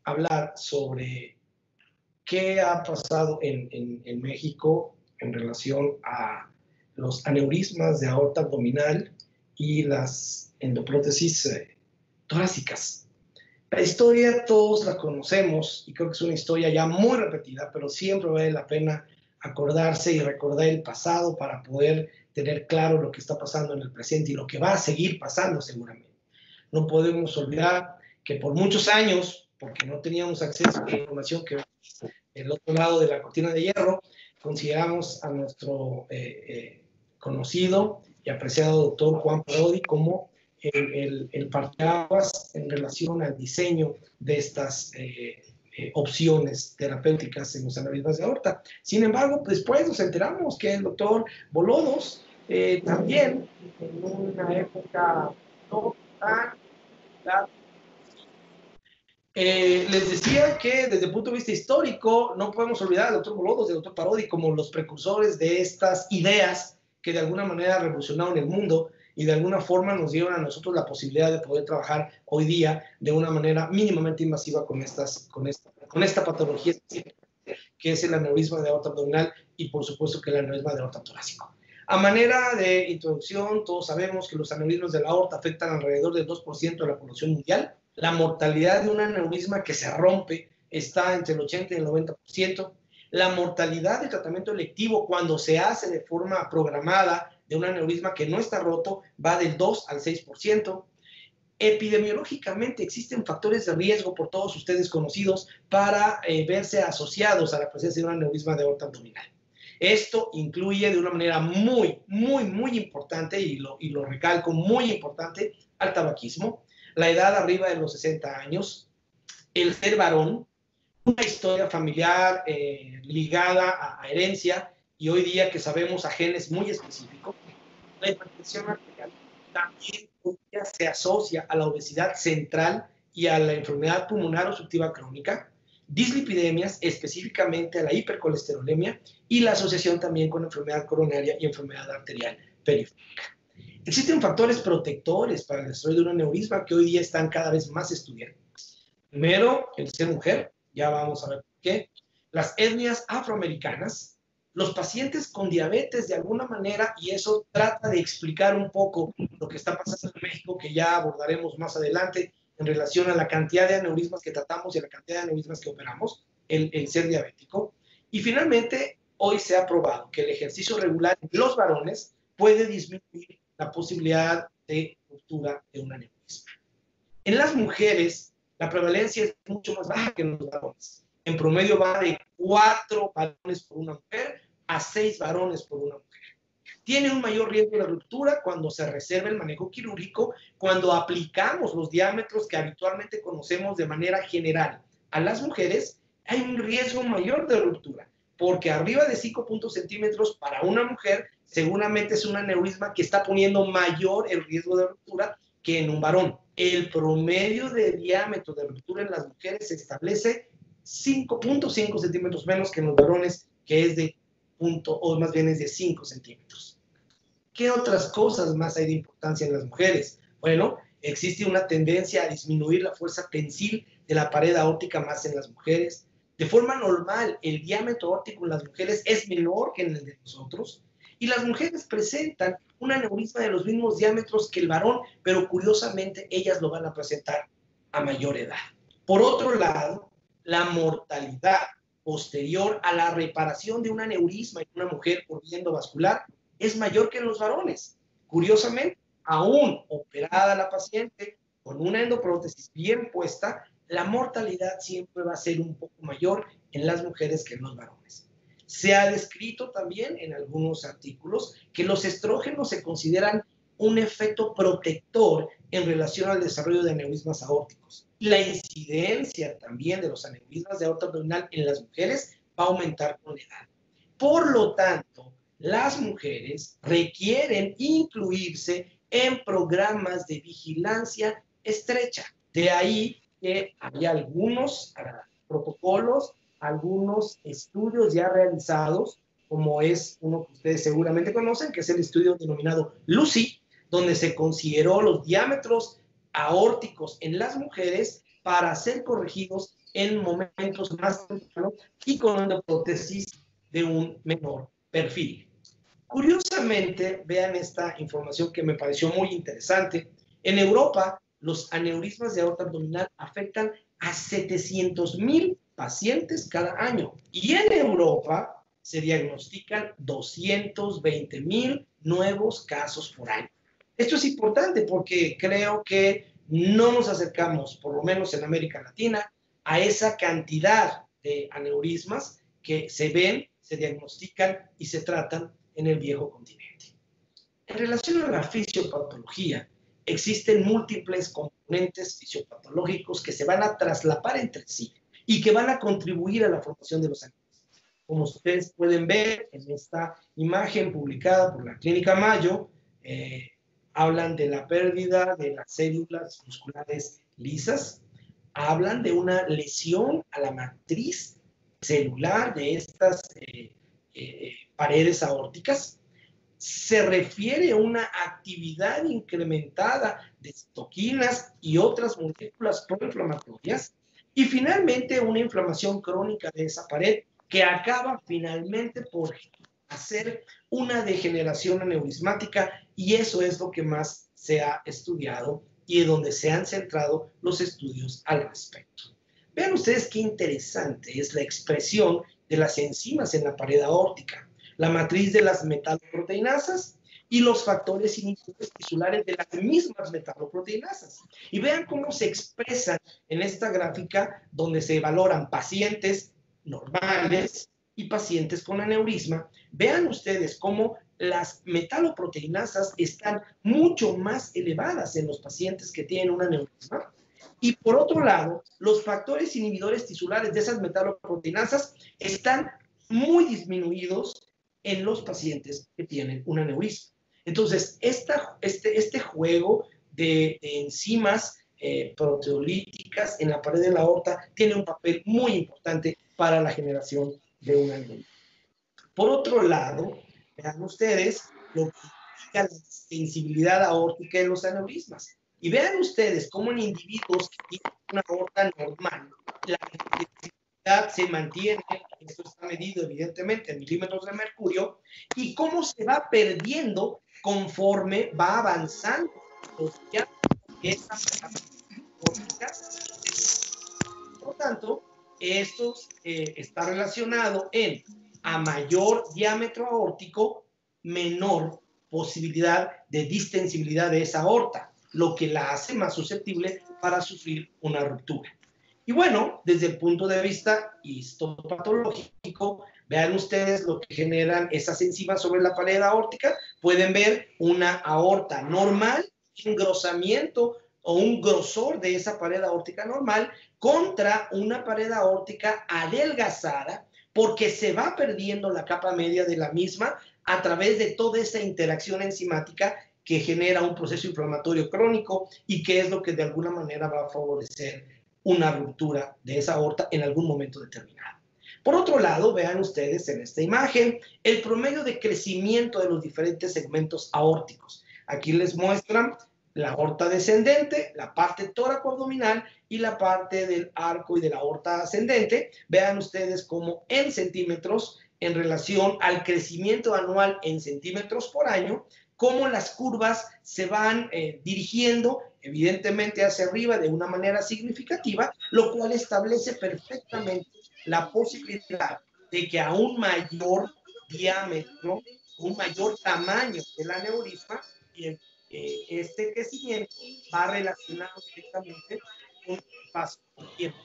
hablar sobre qué ha pasado en México en relación a los aneurismas de aorta abdominal y las endoprótesis torácicas. La historia todos la conocemos y creo que es una historia ya muy repetida, pero siempre vale la pena acordarse y recordar el pasado para poder tener claro lo que está pasando en el presente y lo que va a seguir pasando seguramente. No podemos olvidar que por muchos años, porque no teníamos acceso a la información que el otro lado de la cortina de hierro, consideramos a nuestro conocido y apreciado doctor Juan Parodi como el parteaguas en relación al diseño de estas opciones terapéuticas en los aneurismas de aorta. Sin embargo, después nos enteramos que el doctor Bolodos también en una época no tan les decía que desde el punto de vista histórico no podemos olvidar al doctor Bolodos y al doctor Parodi como los precursores de estas ideas que de alguna manera revolucionaron el mundo y de alguna forma nos dieron a nosotros la posibilidad de poder trabajar hoy día de una manera mínimamente invasiva con esta patología específica que es el aneurisma de aorta abdominal y por supuesto que el aneurisma de aorta torácico. A manera de introducción, todos sabemos que los aneurismas de la aorta afectan alrededor del 2% de la población mundial. La mortalidad de un aneurisma que se rompe está entre el 80 y el 90%. La mortalidad de tratamiento electivo cuando se hace de forma programada de un aneurisma que no está roto va del 2 al 6%. Epidemiológicamente existen factores de riesgo por todos ustedes conocidos para verse asociados a la presencia de un aneurisma de aorta abdominal. Esto incluye de una manera muy importante, y lo recalco, muy importante, al tabaquismo, la edad arriba de los 60 años, el ser varón, una historia familiar ligada a herencia, y hoy día que sabemos a genes muy específicos, la hipertensión arterial también se asocia a la obesidad central y a la enfermedad pulmonar obstructiva crónica, dislipidemias, específicamente a la hipercolesterolemia, y la asociación también con enfermedad coronaria y enfermedad arterial periférica. Existen factores protectores para el desarrollo de un aneurisma que hoy día están cada vez más estudiados. Primero, el ser mujer, ya vamos a ver por qué. Las etnias afroamericanas, los pacientes con diabetes de alguna manera, y eso trata de explicar un poco lo que está pasando en México, que ya abordaremos más adelante en relación a la cantidad de aneurismas que tratamos y a la cantidad de aneurismas que operamos, el ser diabético. Y finalmente, hoy se ha probado que el ejercicio regular en los varones puede disminuir la posibilidad de ruptura de un aneurisma. En las mujeres, la prevalencia es mucho más baja que en los varones. En promedio va de 4 varones por una mujer a 6 varones por una mujer. Tiene un mayor riesgo de ruptura cuando se reserva el manejo quirúrgico, cuando aplicamos los diámetros que habitualmente conocemos de manera general a las mujeres, hay un riesgo mayor de ruptura, porque arriba de 5 centímetros para una mujer seguramente es un aneurisma que está poniendo mayor el riesgo de ruptura que en un varón. El promedio de diámetro de ruptura en las mujeres se establece 5.5 centímetros menos que en los varones, que es de o más bien es de 5 centímetros. ¿Qué otras cosas más hay de importancia en las mujeres? Bueno, existe una tendencia a disminuir la fuerza tensil de la pared aórtica más en las mujeres. De forma normal, el diámetro aórtico en las mujeres es menor que en el de nosotros, y las mujeres presentan un aneurisma de los mismos diámetros que el varón, pero curiosamente ellas lo van a presentar a mayor edad. Por otro lado, la mortalidad posterior a la reparación de un aneurisma en una mujer por vía endovascular es mayor que en los varones. Curiosamente, aún operada la paciente con una endoprótesis bien puesta, la mortalidad siempre va a ser un poco mayor en las mujeres que en los varones. Se ha descrito también en algunos artículos que los estrógenos se consideran un efecto protector en relación al desarrollo de aneurismas aórticos. La incidencia también de los aneurismas de aorta abdominal en las mujeres va a aumentar con la edad. Por lo tanto, las mujeres requieren incluirse en programas de vigilancia estrecha. De ahí que hay algunos protocolos, algunos estudios ya realizados, como es uno que ustedes seguramente conocen, que es el estudio denominado LUCY, donde se consideró los diámetros aórticos en las mujeres para ser corregidos en momentos más tempranos y con una prótesis de un menor perfil. Curiosamente, vean esta información que me pareció muy interesante. En Europa, los aneurismas de aorta abdominal afectan a 700,000 pacientes cada año. Y en Europa se diagnostican 220,000 nuevos casos por año. Esto es importante porque creo que no nos acercamos, por lo menos en América Latina, a esa cantidad de aneurismas que se ven, se diagnostican y se tratan en el viejo continente. En relación a la fisiopatología, existen múltiples componentes fisiopatológicos que se van a traslapar entre sí y que van a contribuir a la formación de los aneurismas. Como ustedes pueden ver en esta imagen publicada por la Clínica Mayo, hablan de la pérdida de las células musculares lisas, hablan de una lesión a la matriz celular de estas paredes aórticas, se refiere a una actividad incrementada de citoquinas y otras moléculas proinflamatorias, y finalmente una inflamación crónica de esa pared que acaba finalmente por hacer una degeneración aneurismática, y eso es lo que más se ha estudiado y en donde se han centrado los estudios al respecto. Vean ustedes qué interesante es la expresión de las enzimas en la pared aórtica, la matriz de las metaloproteinasas y los factores inhibidores tisulares de las mismas metaloproteinasas. Y vean cómo se expresan en esta gráfica donde se valoran pacientes normales y pacientes con aneurisma. Vean ustedes cómo las metaloproteinasas están mucho más elevadas en los pacientes que tienen un aneurisma. Y por otro lado, los factores inhibidores tisulares de esas metaloproteinasas están muy disminuidos en los pacientes que tienen un aneurisma. Entonces, este juego de enzimas proteolíticas en la pared de la aorta tiene un papel muy importante para la generación de un aneurisma. Por otro lado, vean ustedes lo que indica la sensibilidad aórtica en los aneurismas. Y vean ustedes cómo en individuos que tienen una aorta normal, la sensibilidad se mantiene, esto está medido evidentemente en milímetros de mercurio, y cómo se va perdiendo conforme va avanzando los diámetros aórtica. Por lo tanto, esto está relacionado en a mayor diámetro aórtico, menor posibilidad de distensibilidad de esa aorta, lo que la hace más susceptible para sufrir una ruptura. Y bueno, desde el punto de vista histopatológico, vean ustedes lo que generan esas enzimas sobre la pared aórtica. Pueden ver una aorta normal, engrosamiento o un grosor de esa pared aórtica normal contra una pared aórtica adelgazada, porque se va perdiendo la capa media de la misma a través de toda esa interacción enzimática que genera un proceso inflamatorio crónico y que es lo que de alguna manera va a favorecer una ruptura de esa aorta en algún momento determinado. Por otro lado, vean ustedes en esta imagen el promedio de crecimiento de los diferentes segmentos aórticos. Aquí les muestran la aorta descendente, la parte tóraco-abdominal y la parte del arco y de la aorta ascendente. Vean ustedes cómo en centímetros, en relación al crecimiento anual en centímetros por año, cómo las curvas se van dirigiendo evidentemente hacia arriba de una manera significativa, lo cual establece perfectamente la posibilidad de que a un mayor diámetro, un mayor tamaño del aneurisma, este crecimiento va relacionado directamente con el paso del tiempo.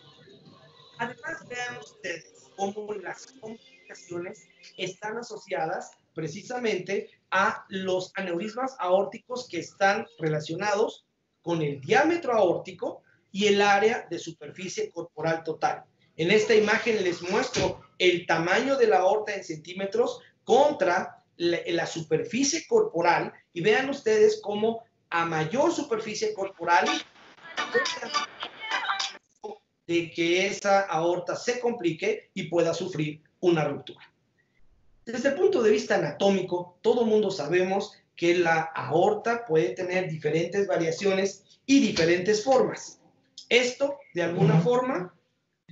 Además, vean ustedes cómo las complicaciones están asociadas precisamente a los aneurismas aórticos que están relacionados con el diámetro aórtico y el área de superficie corporal total. En esta imagen les muestro el tamaño de la aorta en centímetros contra la superficie corporal, y vean ustedes cómo a mayor superficie corporal de que esa aorta se complique y pueda sufrir una ruptura. Desde el punto de vista anatómico, todo el mundo sabemos que la aorta puede tener diferentes variaciones y diferentes formas. Esto, de alguna forma,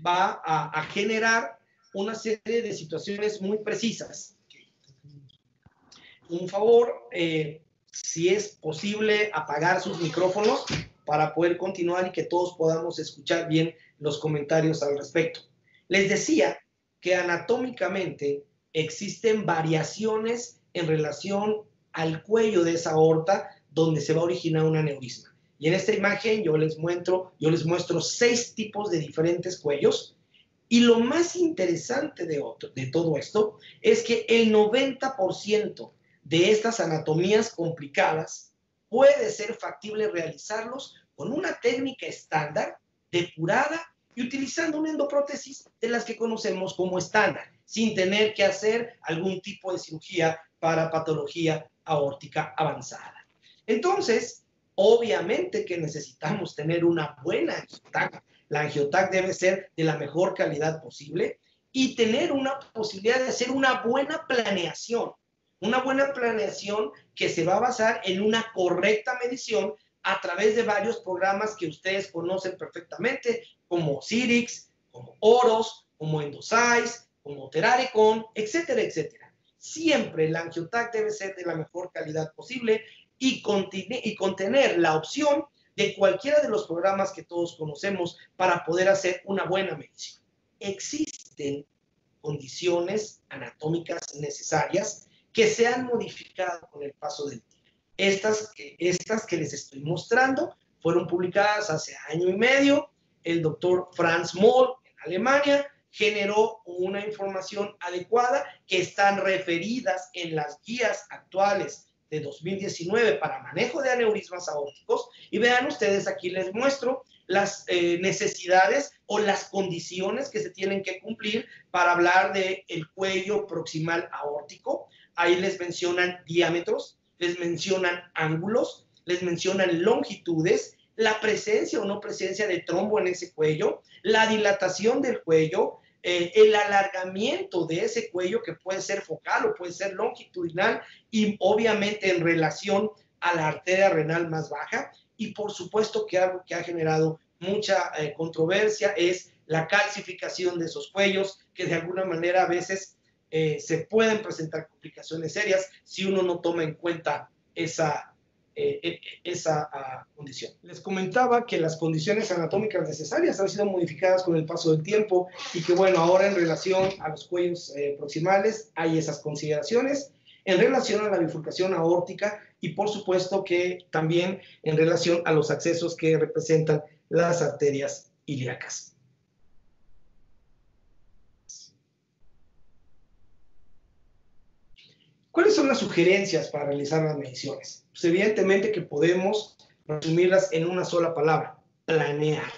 va a generar una serie de situaciones muy precisas. Un favor, si es posible, apagar sus micrófonos para poder continuar y que todos podamos escuchar bien los comentarios al respecto. Les decía que anatómicamente existen variaciones en relación al cuello de esa aorta donde se va a originar un aneurisma. Y en esta imagen yo les muestro 6 tipos de diferentes cuellos. Y lo más interesante de todo esto es que el 90% de estas anatomías complicadas puede ser factible realizarlos con una técnica estándar, depurada y utilizando una endoprótesis de las que conocemos como estándar, sin tener que hacer algún tipo de cirugía para patología aórtica avanzada. Entonces, obviamente que necesitamos tener una buena angioTAC. La angioTAC debe ser de la mejor calidad posible y tener una posibilidad de hacer una buena planeación que se va a basar en una correcta medición a través de varios programas que ustedes conocen perfectamente, como Cyrix, como Oros, como Endosize, como Teraricon, etcétera, etcétera. Siempre la angioTAC debe ser de la mejor calidad posible y contener la opción de cualquiera de los programas que todos conocemos para poder hacer una buena medición. Existen condiciones anatómicas necesarias que se han modificado con el paso del tiempo. Estas que les estoy mostrando fueron publicadas hace año y medio. El doctor Franz Moll en Alemania generó una información adecuada que están referidas en las guías actuales de 2019 para manejo de aneurismas aórticos. Y vean ustedes, aquí les muestro las necesidades o las condiciones que se tienen que cumplir para hablar del cuello proximal aórtico. Ahí les mencionan diámetros, les mencionan ángulos, les mencionan longitudes, la presencia o no presencia de trombo en ese cuello, la dilatación del cuello, el alargamiento de ese cuello que puede ser focal o puede ser longitudinal y obviamente en relación a la arteria renal más baja. Y por supuesto que algo que ha generado mucha controversia es la calcificación de esos cuellos, que de alguna manera a veces se pueden presentar complicaciones serias si uno no toma en cuenta esa condición. Les comentaba que las condiciones anatómicas necesarias han sido modificadas con el paso del tiempo y que, bueno, ahora en relación a los cuellos proximales hay esas consideraciones en relación a la bifurcación aórtica y, por supuesto, que también en relación a los accesos que representan las arterias ilíacas. ¿Cuáles son las sugerencias para realizar las mediciones? Pues evidentemente que podemos resumirlas en una sola palabra: planear.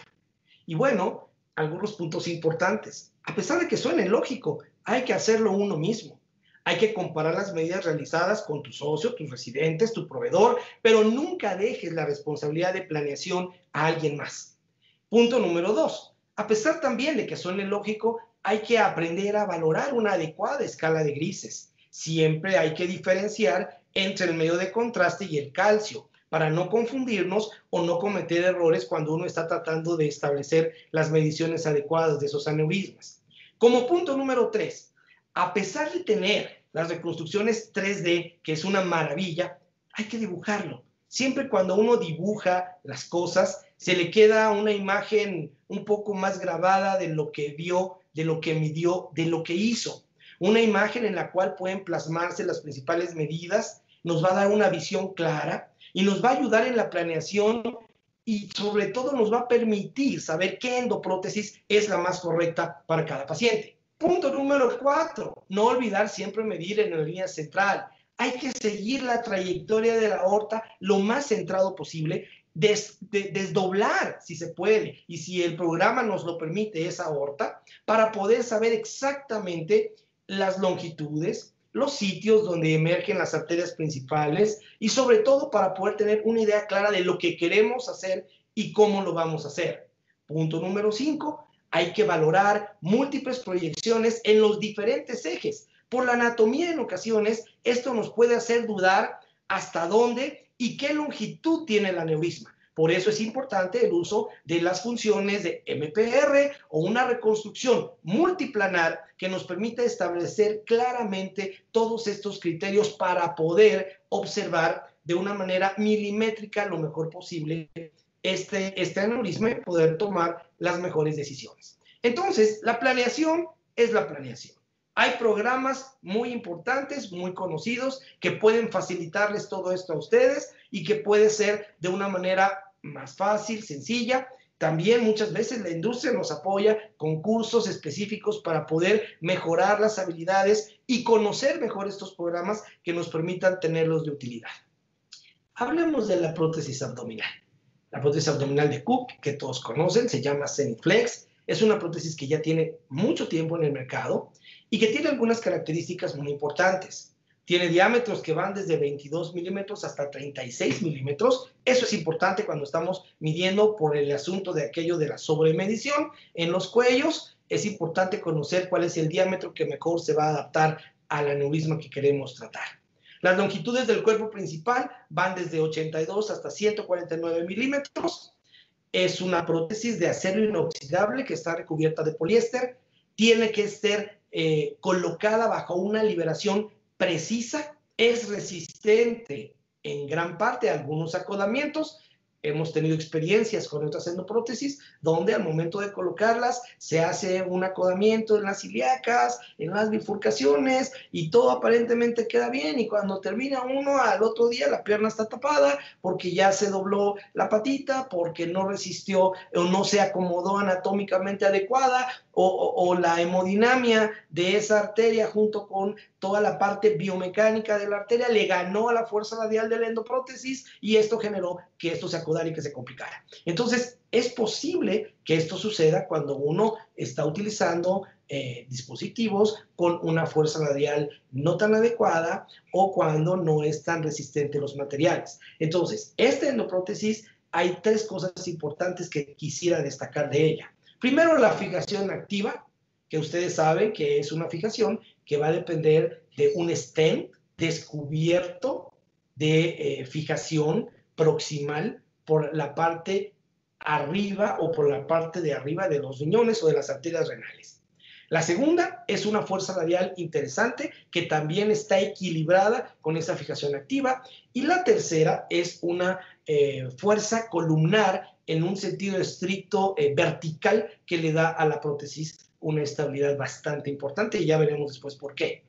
Y bueno, algunos puntos importantes. A pesar de que suene lógico, hay que hacerlo uno mismo. Hay que comparar las medidas realizadas con tu socio, tus residentes, tu proveedor, pero nunca dejes la responsabilidad de planeación a alguien más. Punto número 2. A pesar también de que suene lógico, hay que aprender a valorar una adecuada escala de grises. Siempre hay que diferenciar entre el medio de contraste y el calcio para no confundirnos o no cometer errores cuando uno está tratando de establecer las mediciones adecuadas de esos aneurismas. Como punto número 3, a pesar de tener las reconstrucciones 3D, que es una maravilla, hay que dibujarlo. Siempre cuando uno dibuja las cosas, se le queda una imagen un poco más grabada de lo que vio, de lo que midió, de lo que hizo. Una imagen en la cual pueden plasmarse las principales medidas, nos va a dar una visión clara y nos va a ayudar en la planeación y sobre todo nos va a permitir saber qué endoprótesis es la más correcta para cada paciente. Punto número 4, no olvidar siempre medir en la línea central. Hay que seguir la trayectoria de la aorta lo más centrado posible, desdoblar si se puede y si el programa nos lo permite esa aorta para poder saber exactamente las longitudes, los sitios donde emergen las arterias principales y sobre todo para poder tener una idea clara de lo que queremos hacer y cómo lo vamos a hacer. Punto número 5, hay que valorar múltiples proyecciones en los diferentes ejes. Por la anatomía en ocasiones esto nos puede hacer dudar hasta dónde y qué longitud tiene el aneurisma. Por eso es importante el uso de las funciones de MPR o una reconstrucción multiplanar que nos permita establecer claramente todos estos criterios para poder observar de una manera milimétrica lo mejor posible este aneurisma y poder tomar las mejores decisiones. Entonces, la planeación es la planeación. Hay programas muy importantes, muy conocidos, que pueden facilitarles todo esto a ustedes y que puede ser de una manera más fácil, sencilla. También muchas veces la industria nos apoya con cursos específicos para poder mejorar las habilidades y conocer mejor estos programas que nos permitan tenerlos de utilidad. Hablemos de la prótesis abdominal. La prótesis abdominal de Cook, que todos conocen, se llama Zeniflex. Es una prótesis que ya tiene mucho tiempo en el mercado y que tiene algunas características muy importantes. Tiene diámetros que van desde 22 milímetros hasta 36 milímetros. Eso es importante cuando estamos midiendo por el asunto de aquello de la sobremedición. En los cuellos es importante conocer cuál es el diámetro que mejor se va a adaptar al aneurisma que queremos tratar. Las longitudes del cuerpo principal van desde 82 hasta 149 milímetros. Es una prótesis de acero inoxidable que está recubierta de poliéster. Tiene que ser colocada bajo una liberación precisa. Es resistente en gran parte a algunos acodamientos. Hemos tenido experiencias con otras endoprótesis donde al momento de colocarlas se hace un acodamiento en las ilíacas, en las bifurcaciones y todo aparentemente queda bien, y cuando termina uno al otro día la pierna está tapada porque ya se dobló la patita, porque no resistió o no se acomodó anatómicamente adecuada o la hemodinamia de esa arteria junto con toda la parte biomecánica de la arteria le ganó a la fuerza radial de la endoprótesis y esto generó que esto se acodara y que se complicara. Entonces, es posible que esto suceda cuando uno está utilizando dispositivos con una fuerza radial no tan adecuada o cuando no es tan resistente los materiales. Entonces, esta endoprótesis, hay tres cosas importantes que quisiera destacar de ella. Primero, la fijación activa, que ustedes saben que es una fijación que va a depender de un stent descubierto de fijación proximal por la parte arriba o por la parte de arriba de los riñones o de las arterias renales. La segunda es una fuerza radial interesante que también está equilibrada con esa fijación activa. Y la tercera es una fuerza columnar en un sentido estricto vertical que le da a la prótesis una estabilidad bastante importante y ya veremos después por qué.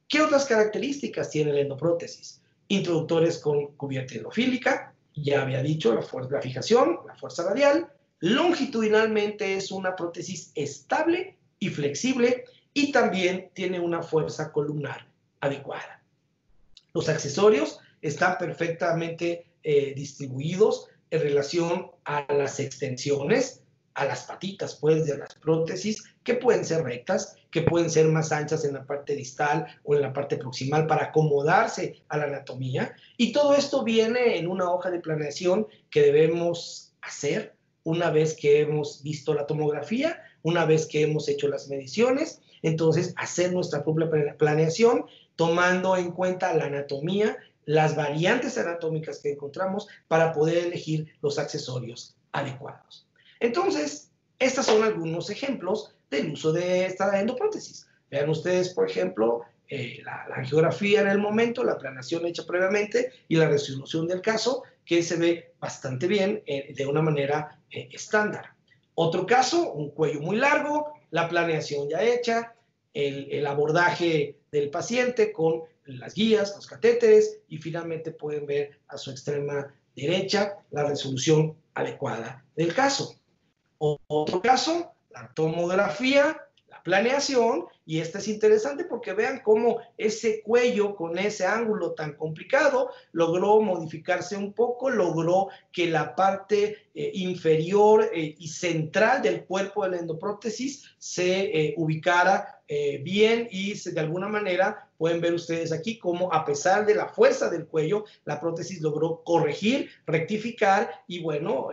¿Qué otras características tiene la endoprótesis? Introductores con cubierta hidrofílica, ya había dicho, la fijación, la fuerza radial. Longitudinalmente es una prótesis estable y flexible y también tiene una fuerza columnar adecuada. Los accesorios están perfectamente distribuidos en relación a las extensiones, a las patitas pues de las prótesis, que pueden ser rectas, que pueden ser más anchas en la parte distal o en la parte proximal para acomodarse a la anatomía. Y todo esto viene en una hoja de planeación que debemos hacer una vez que hemos visto la tomografía, una vez que hemos hecho las mediciones. Entonces, hacer nuestra propia planeación tomando en cuenta la anatomía, las variantes anatómicas que encontramos para poder elegir los accesorios adecuados. Entonces, estos son algunos ejemplos del uso de esta endoprótesis. Vean ustedes, por ejemplo, la angiografía en el momento, la planeación hecha previamente y la resolución del caso, que se ve bastante bien de una manera estándar. Otro caso, un cuello muy largo, la planeación ya hecha, el abordaje del paciente con las guías, los catéteres y finalmente pueden ver a su extrema derecha la resolución adecuada del caso. Otro caso, la tomografía, la planeación, y este es interesante porque vean cómo ese cuello con ese ángulo tan complicado logró modificarse un poco, logró que la parte inferior y central del cuerpo de la endoprótesis se ubicara bien y de alguna manera pueden ver ustedes aquí cómo a pesar de la fuerza del cuello, la prótesis logró corregir, rectificar y bueno,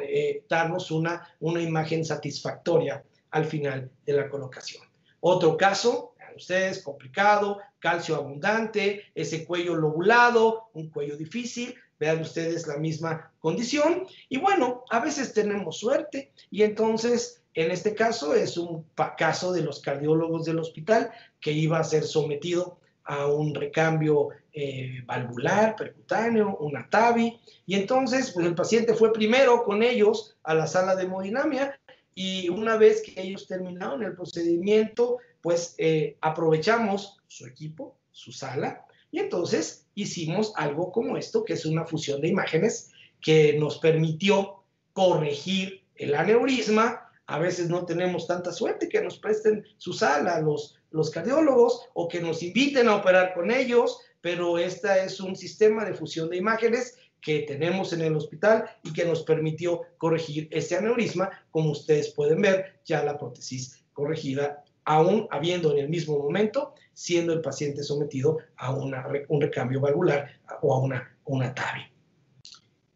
darnos una imagen satisfactoria al final de la colocación. Otro caso, ustedes, complicado, calcio abundante, ese cuello lobulado, un cuello difícil, vean ustedes la misma condición. Y bueno, a veces tenemos suerte y entonces, en este caso, es un caso de los cardiólogos del hospital que iba a ser sometido a un recambio valvular, percutáneo, una TAVI, y entonces pues el paciente fue primero con ellos a la sala de hemodinamia, y una vez que ellos terminaron el procedimiento, pues aprovechamos su equipo, su sala, y entonces hicimos algo como esto, que es una fusión de imágenes que nos permitió corregir el aneurisma. A veces no tenemos tanta suerte que nos presten su sala los cardiólogos o que nos inviten a operar con ellos, pero este es un sistema de fusión de imágenes que tenemos en el hospital y que nos permitió corregir ese aneurisma. Como ustedes pueden ver, ya la prótesis corregida, aún habiendo en el mismo momento, siendo el paciente sometido a un recambio valvular o a una TAVI.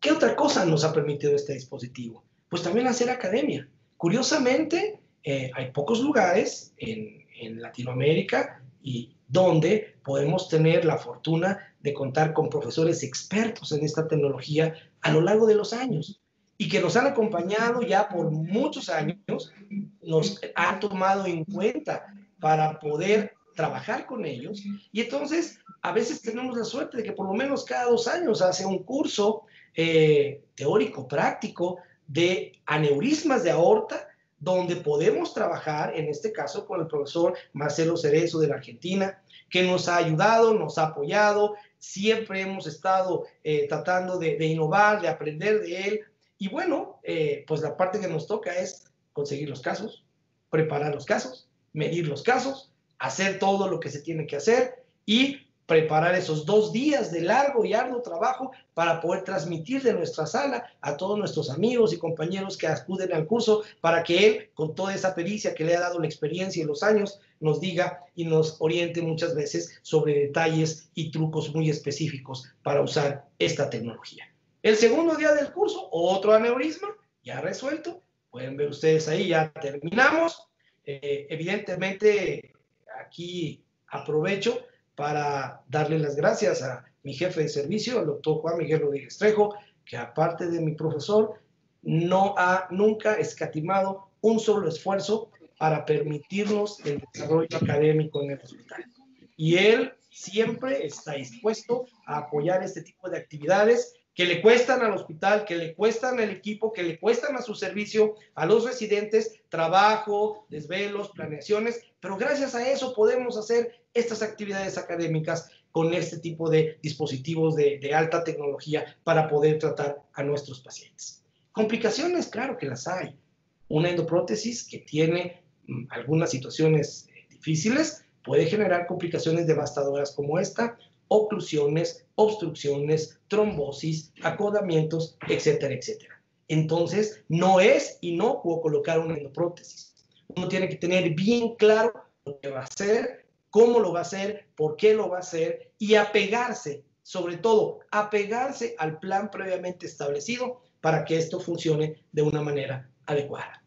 ¿Qué otra cosa nos ha permitido este dispositivo? Pues también hacer academia. Curiosamente, hay pocos lugares en Latinoamérica y donde podemos tener la fortuna de contar con profesores expertos en esta tecnología a lo largo de los años y que nos han acompañado ya por muchos años, nos han tomado en cuenta para poder trabajar con ellos, y entonces a veces tenemos la suerte de que por lo menos cada 2 años hace un curso teórico práctico de aneurismas de aorta, donde podemos trabajar, en este caso, con el profesor Marcelo Cerezo de la Argentina, que nos ha ayudado, nos ha apoyado, siempre hemos estado tratando de innovar, de aprender de él, y bueno, pues la parte que nos toca es conseguir los casos, preparar los casos, medir los casos, hacer todo lo que se tiene que hacer y preparar esos 2 días de largo y arduo trabajo para poder transmitir de nuestra sala a todos nuestros amigos y compañeros que acuden al curso, para que él, con toda esa pericia que le ha dado la experiencia y los años, nos diga y nos oriente muchas veces sobre detalles y trucos muy específicos para usar esta tecnología. El segundo día del curso, otro aneurisma ya resuelto. Pueden ver ustedes ahí, ya terminamos. Evidentemente, aquí aprovecho para darle las gracias a mi jefe de servicio, el doctor Juan Miguel Rodríguez Trejo, que aparte de mi profesor, no ha nunca escatimado un solo esfuerzo para permitirnos el desarrollo académico en el hospital. Y él siempre está dispuesto a apoyar este tipo de actividades que le cuestan al hospital, que le cuestan al equipo, que le cuestan a su servicio, a los residentes, trabajo, desvelos, planeaciones, pero gracias a eso podemos hacer estas actividades académicas con este tipo de dispositivos de alta tecnología para poder tratar a nuestros pacientes. Complicaciones, claro que las hay. Una endoprótesis que tiene algunas situaciones difíciles puede generar complicaciones devastadoras como esta: oclusiones, obstrucciones, trombosis, acodamientos, etcétera, etcétera. Entonces, no es inocuo colocar una endoprótesis. Uno tiene que tener bien claro lo que va a hacer, cómo lo va a hacer, por qué lo va a hacer, y apegarse, sobre todo, apegarse al plan previamente establecido para que esto funcione de una manera adecuada.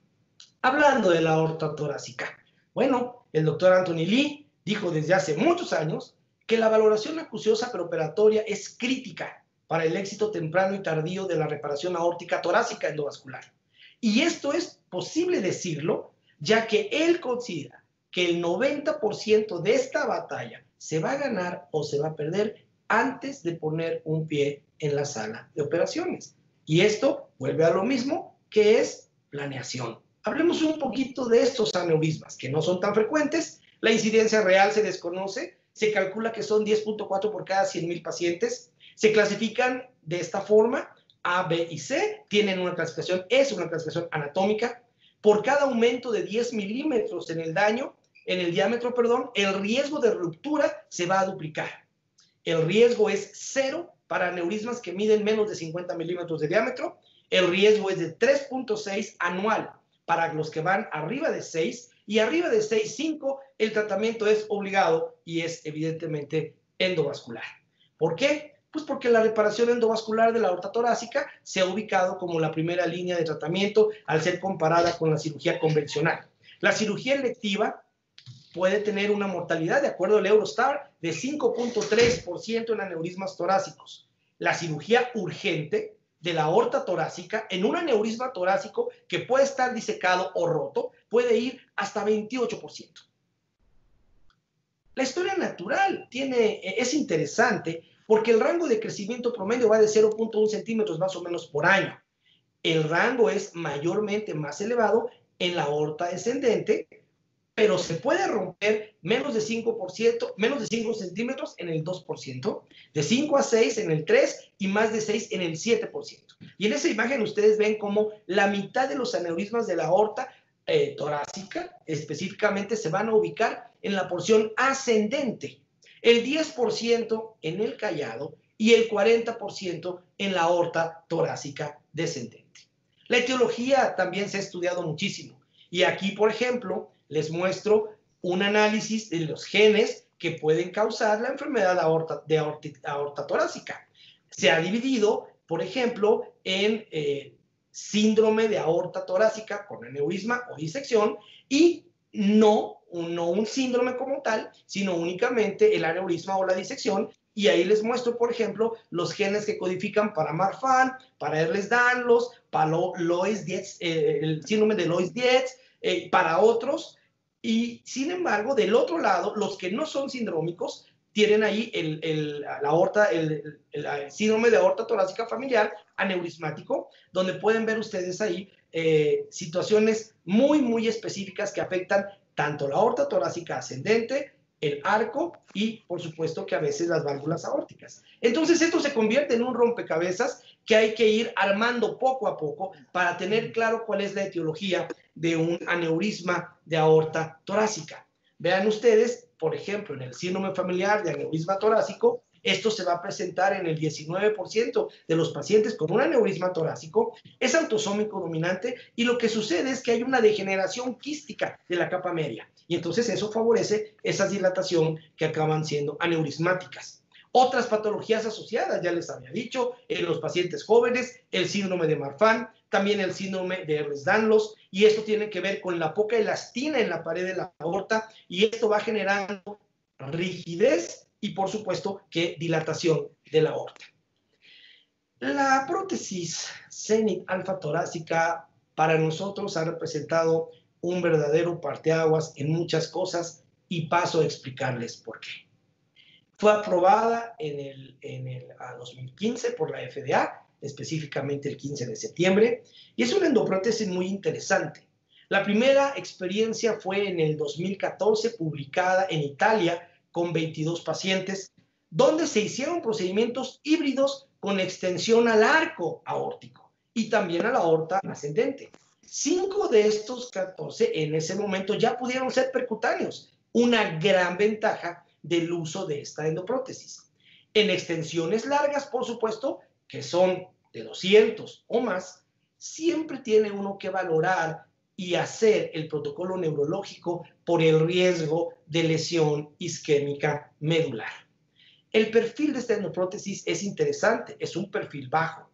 Hablando de la aorta torácica, bueno, el doctor Anthony Lee dijo desde hace muchos años que la valoración acuciosa preoperatoria es crítica para el éxito temprano y tardío de la reparación aórtica torácica endovascular. Y esto es posible decirlo, ya que él considera que el 90% de esta batalla se va a ganar o se va a perder antes de poner un pie en la sala de operaciones. Y esto vuelve a lo mismo, que es planeación. Hablemos un poquito de estos aneurismas, que no son tan frecuentes. La incidencia real se desconoce. Se calcula que son 10.4 por cada 100,000 pacientes. Se clasifican de esta forma: A, B y C. Tienen una clasificación, es una clasificación anatómica. Por cada aumento de 10 milímetros en el diámetro, el riesgo de ruptura se va a duplicar. El riesgo es 0 para aneurismas que miden menos de 50 milímetros de diámetro. El riesgo es de 3.6 anual para los que van arriba de 6, y arriba de 6.5 el tratamiento es obligado y es evidentemente endovascular. ¿Por qué? Pues porque la reparación endovascular de la aorta torácica se ha ubicado como la primera línea de tratamiento al ser comparada con la cirugía convencional. La cirugía electiva puede tener una mortalidad, de acuerdo al Eurostar, de 5.3% en aneurismas torácicos. La cirugía urgente de la aorta torácica en un aneurisma torácico que puede estar disecado o roto puede ir hasta 28%. La historia natural es interesante porque el rango de crecimiento promedio va de 0.1 centímetros más o menos por año. El rango es mayormente más elevado en la aorta descendente, pero se puede romper menos de 5%, menos de 5 centímetros en el 2%, de 5 a 6 en el 3% y más de 6 en el 7%. Y en esa imagen ustedes ven cómo la mitad de los aneurismas de la aorta torácica específicamente se van a ubicar en la porción ascendente, el 10% en el callado y el 40% en la aorta torácica descendente. La etiología también se ha estudiado muchísimo. Y aquí, por ejemplo, les muestro un análisis de los genes que pueden causar la enfermedad de aorta torácica. Se ha dividido, por ejemplo, en síndrome de aorta torácica con aneurisma o disección y no un síndrome como tal, sino únicamente el aneurisma o la disección. Y ahí les muestro, por ejemplo, los genes que codifican para Marfan, para Ehlers-Danlos, para Loeys-Dietz, el síndrome de Loeys-Dietz, para otros. Y sin embargo, del otro lado, los que no son sindrómicos tienen ahí el síndrome de aorta torácica familiar aneurismático, donde pueden ver ustedes ahí situaciones muy, muy específicas que afectan tanto la aorta torácica ascendente, el arco y, por supuesto, que a veces las válvulas aórticas. Entonces, esto se convierte en un rompecabezas que hay que ir armando poco a poco para tener claro cuál es la etiología de un aneurisma de aorta torácica. Vean ustedes, por ejemplo, en el síndrome familiar de aneurisma torácico, esto se va a presentar en el 19% de los pacientes con un aneurisma torácico, es autosómico dominante y lo que sucede es que hay una degeneración quística de la capa media y entonces eso favorece esa dilatación que acaban siendo aneurismáticas. Otras patologías asociadas, ya les había dicho, en los pacientes jóvenes, el síndrome de Marfan, también el síndrome de Ehlers-Danlos, y esto tiene que ver con la poca elastina en la pared de la aorta, y esto va generando rigidez y, por supuesto, que dilatación de la aorta. La prótesis Zenit alfa torácica para nosotros ha representado un verdadero parteaguas en muchas cosas y paso a explicarles por qué. Fue aprobada en el 2015 por la FDA, específicamente el 15 de septiembre, y es una endoprótesis muy interesante. La primera experiencia fue en el 2014, publicada en Italia con 22 pacientes, donde se hicieron procedimientos híbridos con extensión al arco aórtico y también a la aorta ascendente. 5 de estos 14 en ese momento ya pudieron ser percutáneos, una gran ventaja del uso de esta endoprótesis. En extensiones largas, por supuesto, que son de 200 o más, siempre tiene uno que valorar y hacer el protocolo neurológico por el riesgo de lesión isquémica medular. El perfil de esta endoprótesis es interesante, es un perfil bajo,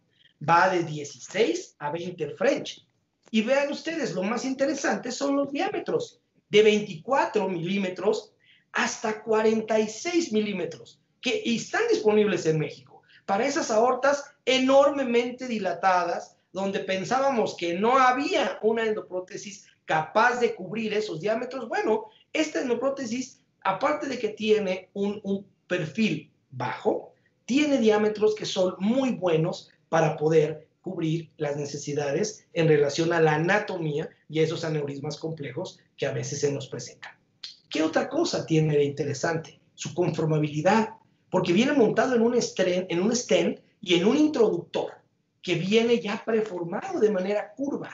va de 16 a 20 French. Y vean ustedes, lo más interesante son los diámetros, de 24 milímetros hasta 46 milímetros, que están disponibles en México, para esas aortas enormemente dilatadas, donde pensábamos que no había una endoprótesis capaz de cubrir esos diámetros. Bueno, esta endoprótesis, aparte de que tiene un perfil bajo, tiene diámetros que son muy buenos para poder cubrir las necesidades en relación a la anatomía y esos aneurismas complejos que a veces se nos presentan. ¿Qué otra cosa tiene de interesante? Su conformabilidad, porque viene montado en un stent y en un introductor que viene ya preformado de manera curva.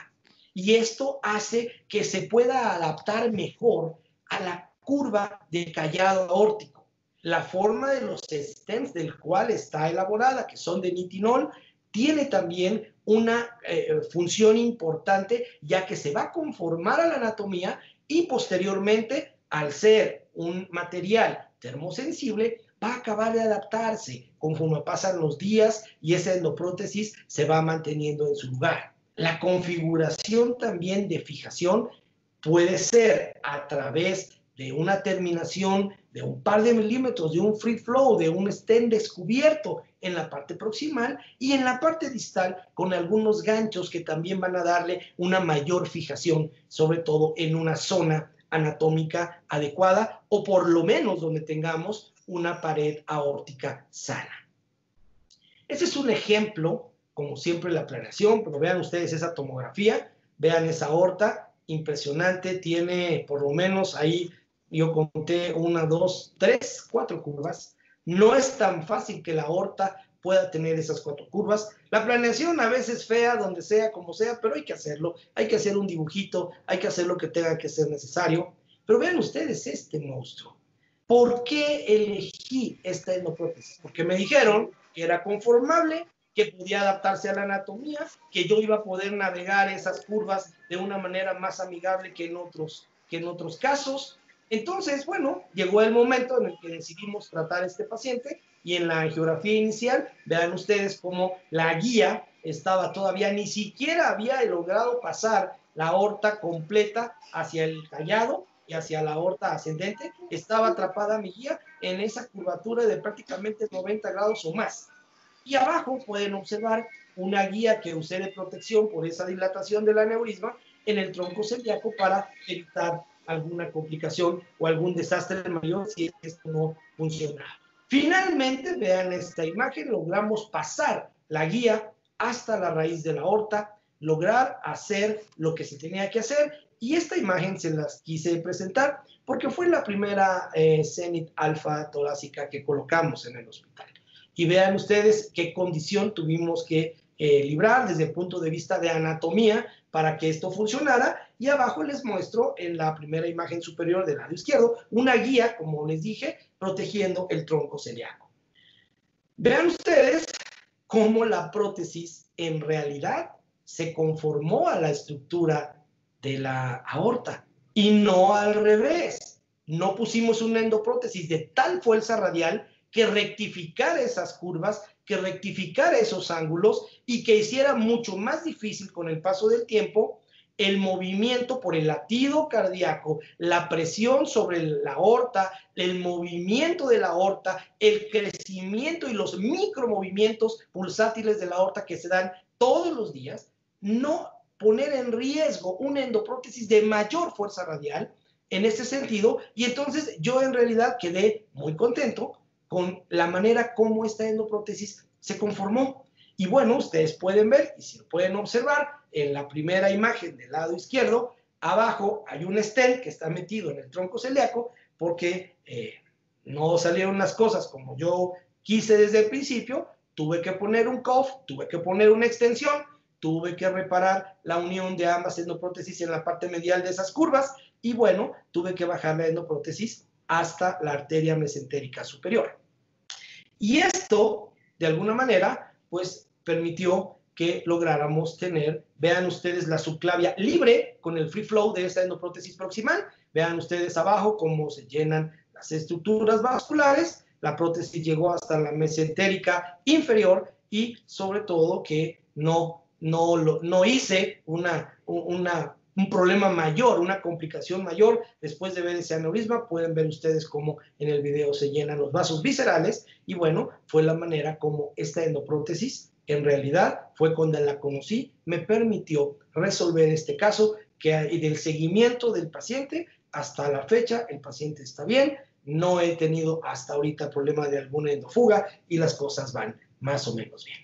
Y esto hace que se pueda adaptar mejor a la curva del callado aórtico. La forma de los stents del cual está elaborada, que son de nitinol, tiene también una función importante, ya que se va a conformar a la anatomía y posteriormente, al ser un material termosensible, va a acabar de adaptarse conforme pasan los días y esa endoprótesis se va manteniendo en su lugar. La configuración también de fijación puede ser a través de una terminación de un par de milímetros, de un free flow, de un stent descubierto en la parte proximal y en la parte distal con algunos ganchos que también van a darle una mayor fijación, sobre todo en una zona anatómica adecuada o por lo menos donde tengamos una pared aórtica sana. Ese es un ejemplo, como siempre, la planeación, pero vean ustedes esa tomografía, vean esa aorta, impresionante, tiene por lo menos ahí, yo conté 1, 2, 3, 4 curvas. No es tan fácil que la aorta pueda tener esas 4 curvas. La planeación a veces fea, donde sea, como sea, pero hay que hacerlo. Hay que hacer un dibujito, hay que hacer lo que tenga que ser necesario. Pero vean ustedes este monstruo. ¿Por qué elegí esta endoprótesis? Porque me dijeron que era conformable, que podía adaptarse a la anatomía, que yo iba a poder navegar esas curvas de una manera más amigable que en otros casos. Entonces, bueno, llegó el momento en el que decidimos tratar a este paciente y en la angiografía inicial, vean ustedes cómo la guía estaba todavía, ni siquiera había logrado pasar la aorta completa hacia el callado y hacia la aorta ascendente, estaba atrapada mi guía en esa curvatura de prácticamente 90 grados o más. Y abajo pueden observar una guía que usé de protección por esa dilatación del aneurisma en el tronco celíaco para evitar alguna complicación o algún desastre mayor si esto no funciona. Finalmente, vean esta imagen, logramos pasar la guía hasta la raíz de la aorta, lograr hacer lo que se tenía que hacer, y esta imagen se las quise presentar porque fue la primera Zenit alfa torácica que colocamos en el hospital. Y vean ustedes qué condición tuvimos que librar desde el punto de vista de anatomía para que esto funcionara. Y abajo les muestro en la primera imagen superior del lado izquierdo una guía, como les dije, protegiendo el tronco celíaco. Vean ustedes cómo la prótesis en realidad se conformó a la estructura de la aorta y no al revés. No pusimos una endoprótesis de tal fuerza radial que rectificara esas curvas, que rectificara esos ángulos y que hiciera mucho más difícil con el paso del tiempo el movimiento por el latido cardíaco, la presión sobre la aorta, el movimiento de la aorta, el crecimiento y los micromovimientos pulsátiles de la aorta que se dan todos los días, no poner en riesgo una endoprótesis de mayor fuerza radial en ese sentido. Y entonces yo en realidad quedé muy contento con la manera como esta endoprótesis se conformó. Y bueno, ustedes pueden ver, y si lo pueden observar, en la primera imagen del lado izquierdo, abajo hay un stent que está metido en el tronco celíaco porque no salieron las cosas como yo quise desde el principio. Tuve que poner un cuff, tuve que poner una extensión, tuve que reparar la unión de ambas endoprótesis en la parte medial de esas curvas y bueno, tuve que bajar la endoprótesis hasta la arteria mesentérica superior. Y esto, de alguna manera, pues permitió que lográramos tener, vean ustedes la subclavia libre con el free flow de esta endoprótesis proximal, vean ustedes abajo cómo se llenan las estructuras vasculares, la prótesis llegó hasta la mesentérica inferior y sobre todo que no hice un problema mayor, una complicación mayor después de ver ese aneurisma. Pueden ver ustedes cómo en el video se llenan los vasos viscerales y bueno, fue la manera como esta endoprótesis en realidad fue cuando la conocí, me permitió resolver este caso y del seguimiento del paciente hasta la fecha el paciente está bien, no he tenido hasta ahorita problema de alguna endofuga y las cosas van más o menos bien.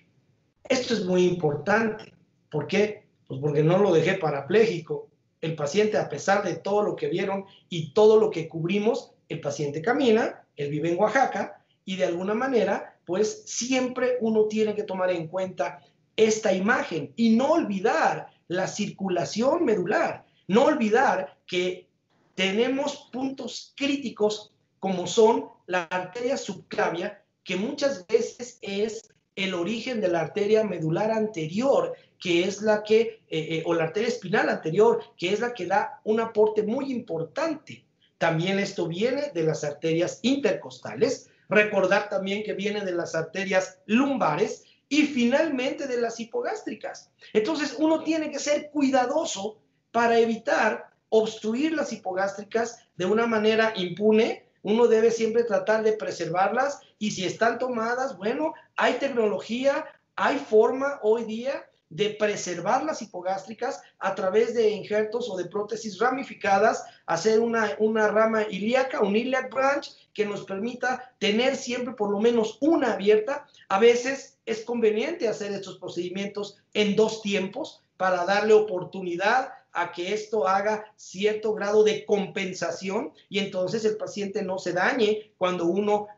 Esto es muy importante. ¿Por qué? Pues porque no lo dejé parapléjico. El paciente, a pesar de todo lo que vieron y todo lo que cubrimos, el paciente camina, él vive en Oaxaca y de alguna manera, pues siempre uno tiene que tomar en cuenta esta imagen y no olvidar la circulación medular, no olvidar que tenemos puntos críticos como son la arteria subclavia, que muchas veces es el origen de la arteria medular anterior, que es la que, o la arteria espinal anterior, que es la que da un aporte muy importante. También esto viene de las arterias intercostales, recordar también que viene de las arterias lumbares y finalmente de las hipogástricas. Entonces uno tiene que ser cuidadoso para evitar obstruir las hipogástricas de una manera impune. Uno debe siempre tratar de preservarlas, y si están tomadas, bueno, hay tecnología, hay forma hoy día de preservar las hipogástricas a través de injertos o de prótesis ramificadas, hacer una rama ilíaca, un iliac branch, que nos permita tener siempre por lo menos una abierta. A veces es conveniente hacer estos procedimientos en 2 tiempos para darle oportunidad a que esto haga cierto grado de compensación, y entonces el paciente no se dañe cuando uno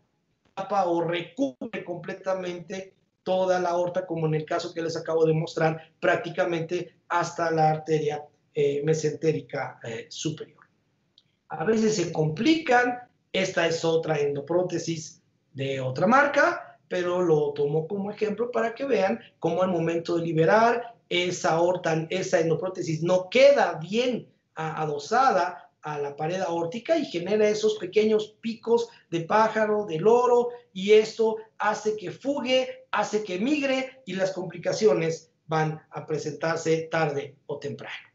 tapa o recubre completamente toda la aorta, como en el caso que les acabo de mostrar, prácticamente hasta la arteria mesentérica superior. A veces se complican. Esta es otra endoprótesis de otra marca, pero lo tomo como ejemplo para que vean cómo al momento de liberar esa aorta, esa endoprótesis no queda bien adosada a la pared aórtica y genera esos pequeños picos de pájaro, de loro, y esto hace que fugue, hace que migre, y las complicaciones van a presentarse tarde o temprano.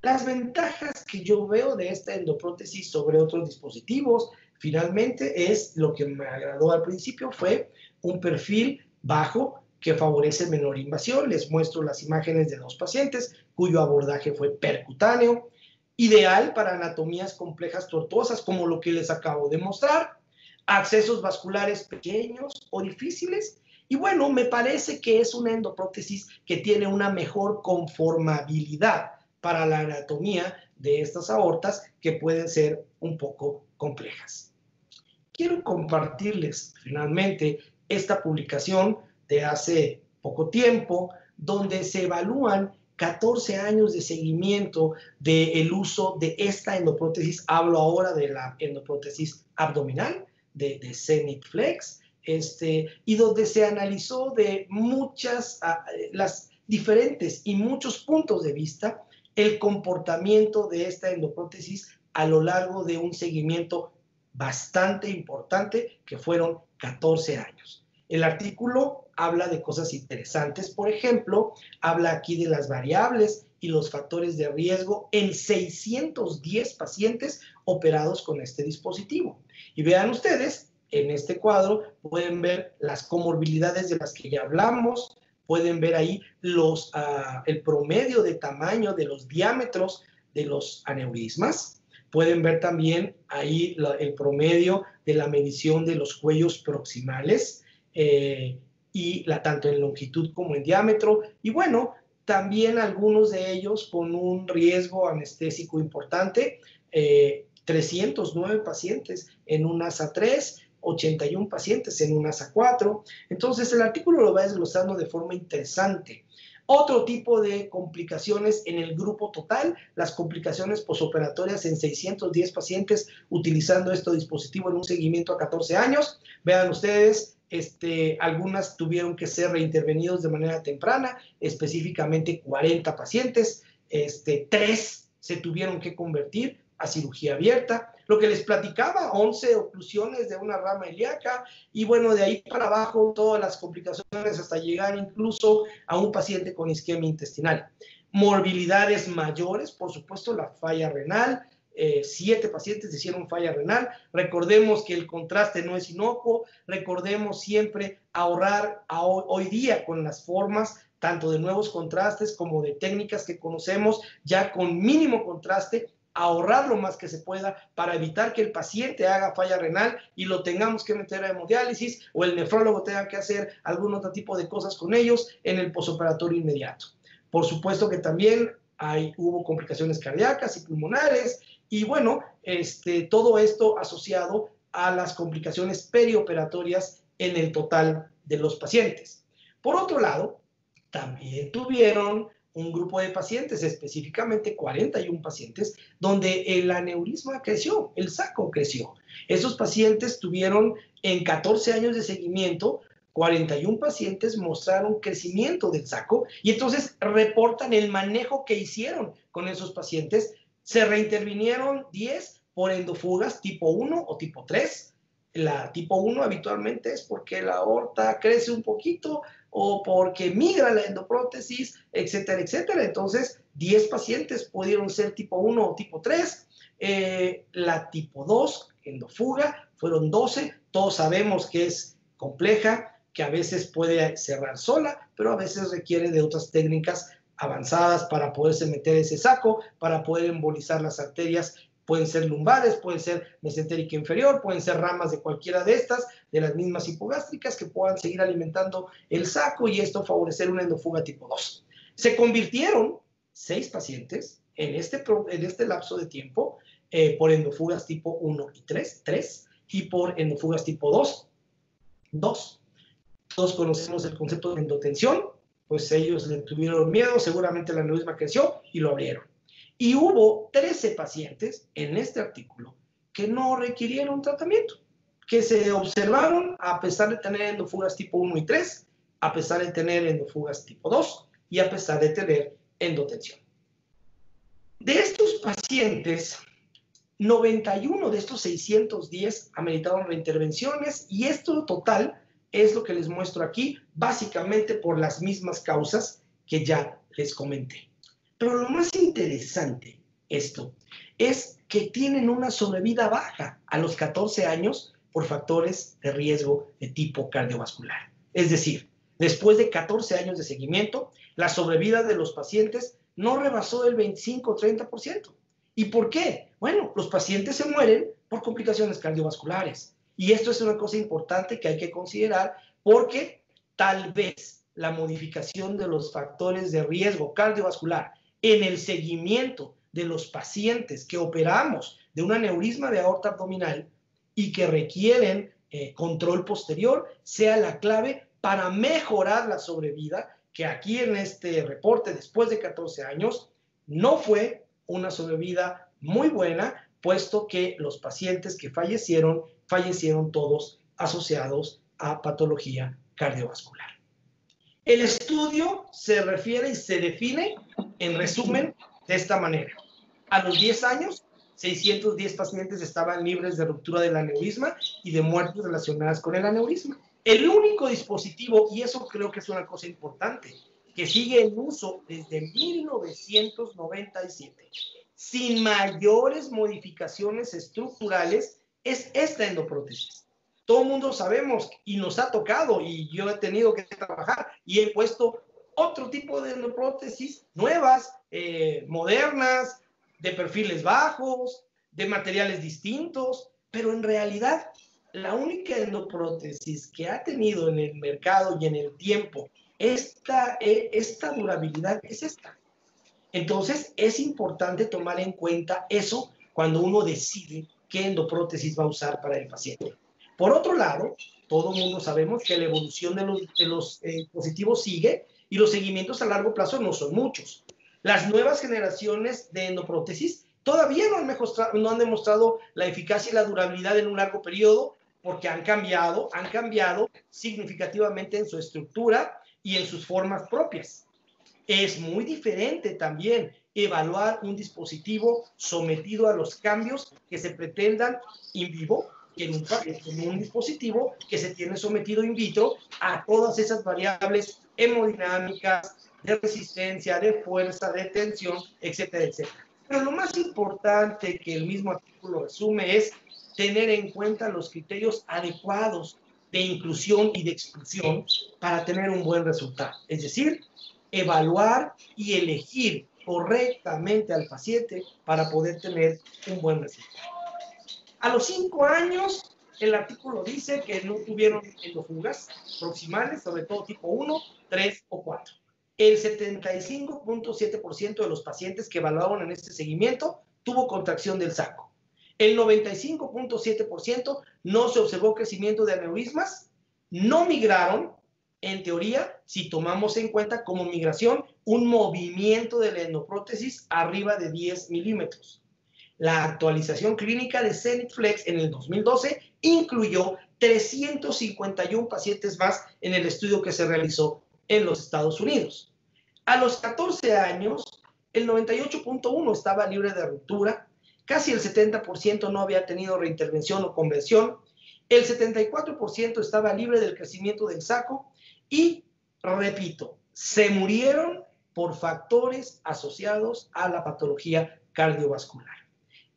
Las ventajas que yo veo de esta endoprótesis sobre otros dispositivos, finalmente, es lo que me agradó al principio, fue un perfil bajo que favorece menor invasión. Les muestro las imágenes de 2 pacientes cuyo abordaje fue percutáneo, ideal para anatomías complejas tortuosas como lo que les acabo de mostrar, accesos vasculares pequeños o difíciles, y bueno, me parece que es una endoprótesis que tiene una mejor conformabilidad para la anatomía de estas aortas, que pueden ser un poco complejas. Quiero compartirles finalmente esta publicación de hace poco tiempo, donde se evalúan 14 años de seguimiento del uso de esta endoprótesis. Hablo ahora de la endoprótesis abdominal de Zenith Flex, y donde se analizó de las diferentes y muchos puntos de vista el comportamiento de esta endoprótesis a lo largo de un seguimiento bastante importante, que fueron 14 años. El artículo habla de cosas interesantes. Por ejemplo, habla aquí de las variables y los factores de riesgo en 610 pacientes operados con este dispositivo. Y vean ustedes, en este cuadro pueden ver las comorbilidades de las que ya hablamos. Pueden ver ahí el promedio de tamaño de los diámetros de los aneurismas. Pueden ver también ahí el promedio de la medición de los cuellos proximales, y tanto en longitud como en diámetro. Y bueno, también algunos de ellos con un riesgo anestésico importante. 309 pacientes en un ASA 3, 81 pacientes en un ASA 4. Entonces el artículo lo va desglosando de forma interesante. Otro tipo de complicaciones en el grupo total, las complicaciones posoperatorias en 610 pacientes utilizando este dispositivo en un seguimiento a 14 años. Vean ustedes, algunas tuvieron que ser reintervenidos de manera temprana, específicamente 40 pacientes, 3 se tuvieron que convertir a cirugía abierta. Lo que les platicaba, 11 oclusiones de una rama ilíaca, y bueno, de ahí para abajo todas las complicaciones hasta llegar incluso a un paciente con isquemia intestinal. Morbilidades mayores, por supuesto, la falla renal. 7 pacientes hicieron falla renal. Recordemos que el contraste no es inocuo. Recordemos siempre ahorrar hoy día con las formas tanto de nuevos contrastes como de técnicas que conocemos ya con mínimo contraste, ahorrar lo más que se pueda para evitar que el paciente haga falla renal y lo tengamos que meter a hemodiálisis, o el nefrólogo tenga que hacer algún otro tipo de cosas con ellos en el posoperatorio inmediato. Por supuesto que también hubo complicaciones cardíacas y pulmonares, y bueno, todo esto asociado a las complicaciones perioperatorias en el total de los pacientes. Por otro lado, también tuvieron un grupo de pacientes, específicamente 41 pacientes, donde el aneurisma creció, el saco creció. Esos pacientes tuvieron, en 14 años de seguimiento, 41 pacientes mostraron crecimiento del saco, y entonces reportan el manejo que hicieron con esos pacientes. Se reintervinieron 10 por endofugas tipo 1 o tipo 3. La tipo 1 habitualmente es porque la aorta crece un poquito o porque migra la endoprótesis, etcétera, etcétera. Entonces, 10 pacientes pudieron ser tipo 1 o tipo 3. La tipo 2, endofuga, fueron 12. Todos sabemos que es compleja, que a veces puede cerrar sola, pero a veces requiere de otras técnicas avanzadas para poderse meter ese saco, para poder embolizar las arterias. Pueden ser lumbares, pueden ser mesentérica inferior, pueden ser ramas de cualquiera de estas, de las mismas hipogástricas, que puedan seguir alimentando el saco y esto favorecer una endofuga tipo 2. Se convirtieron 6 pacientes en este lapso de tiempo por endofugas tipo 1 y 3, y por endofugas tipo 2. Todos conocemos el concepto de endotensión, pues ellos le tuvieron miedo, seguramente el aneurisma creció y lo abrieron. Y hubo 13 pacientes en este artículo que no requirieron tratamiento, que se observaron a pesar de tener endofugas tipo 1 y 3, a pesar de tener endofugas tipo 2 y a pesar de tener endotensión. De estos pacientes, 91 de estos 610 ameritaron reintervenciones y esto total es lo que les muestro aquí, básicamente por las mismas causas que ya les comenté. Pero lo más interesante esto es que tienen una sobrevida baja a los 14 años por factores de riesgo de tipo cardiovascular. Es decir, después de 14 años de seguimiento, la sobrevida de los pacientes no rebasó el 25 o 30%. ¿Y por qué? Bueno, los pacientes se mueren por complicaciones cardiovasculares. Y esto es una cosa importante que hay que considerar porque tal vez la modificación de los factores de riesgo cardiovascular en el seguimiento de los pacientes que operamos de un aneurisma de aorta abdominal y que requieren control posterior sea la clave para mejorar la sobrevida, que aquí en este reporte después de 14 años no fue una sobrevida muy buena, puesto que los pacientes que fallecieron todos asociados a patología cardiovascular. El estudio se refiere y se define, en resumen, de esta manera. A los 10 años, 610 pacientes estaban libres de ruptura del aneurisma y de muertes relacionadas con el aneurisma. El único dispositivo, y eso creo que es una cosa importante, que sigue en uso desde 1997, sin mayores modificaciones estructurales, es esta endoprótesis. Todo el mundo sabemos y nos ha tocado, y yo he tenido que trabajar y he puesto otro tipo de endoprótesis nuevas, modernas, de perfiles bajos, de materiales distintos, pero en realidad la única endoprótesis que ha tenido en el mercado y en el tiempo esta durabilidad es esta. Entonces es importante tomar en cuenta eso cuando uno decide qué endoprótesis va a usar para el paciente. Por otro lado, todo el mundo sabemos que la evolución de los dispositivos sigue y los seguimientos a largo plazo no son muchos. Las nuevas generaciones de endoprótesis todavía no han demostrado la eficacia y la durabilidad en un largo periodo porque han cambiado significativamente en su estructura y en sus formas propias. Es muy diferente también evaluar un dispositivo sometido a los cambios que se pretendan in vivo que en un dispositivo que se tiene sometido in vitro a todas esas variables hemodinámicas, de resistencia, de fuerza, de tensión, etcétera, etcétera. Pero lo más importante que el mismo artículo resume es tener en cuenta los criterios adecuados de inclusión y de exclusión para tener un buen resultado. Es decir, evaluar y elegir correctamente al paciente para poder tener un buen resultado. A los 5 años, el artículo dice que no tuvieron endofugas proximales, sobre todo tipo 1, 3 o 4. El 75.7% de los pacientes que evaluaron en este seguimiento tuvo contracción del saco. El 95.7% no se observó crecimiento de aneurismas, no migraron, en teoría, si tomamos en cuenta como migración un movimiento de la endoprótesis arriba de 10 milímetros. La actualización clínica de Zenith Flex en el 2012 incluyó 351 pacientes más en el estudio que se realizó en los Estados Unidos. A los 14 años, el 98.1% estaba libre de ruptura, casi el 70% no había tenido reintervención o conversión, el 74% estaba libre del crecimiento del saco y, repito, se murieron por factores asociados a la patología cardiovascular.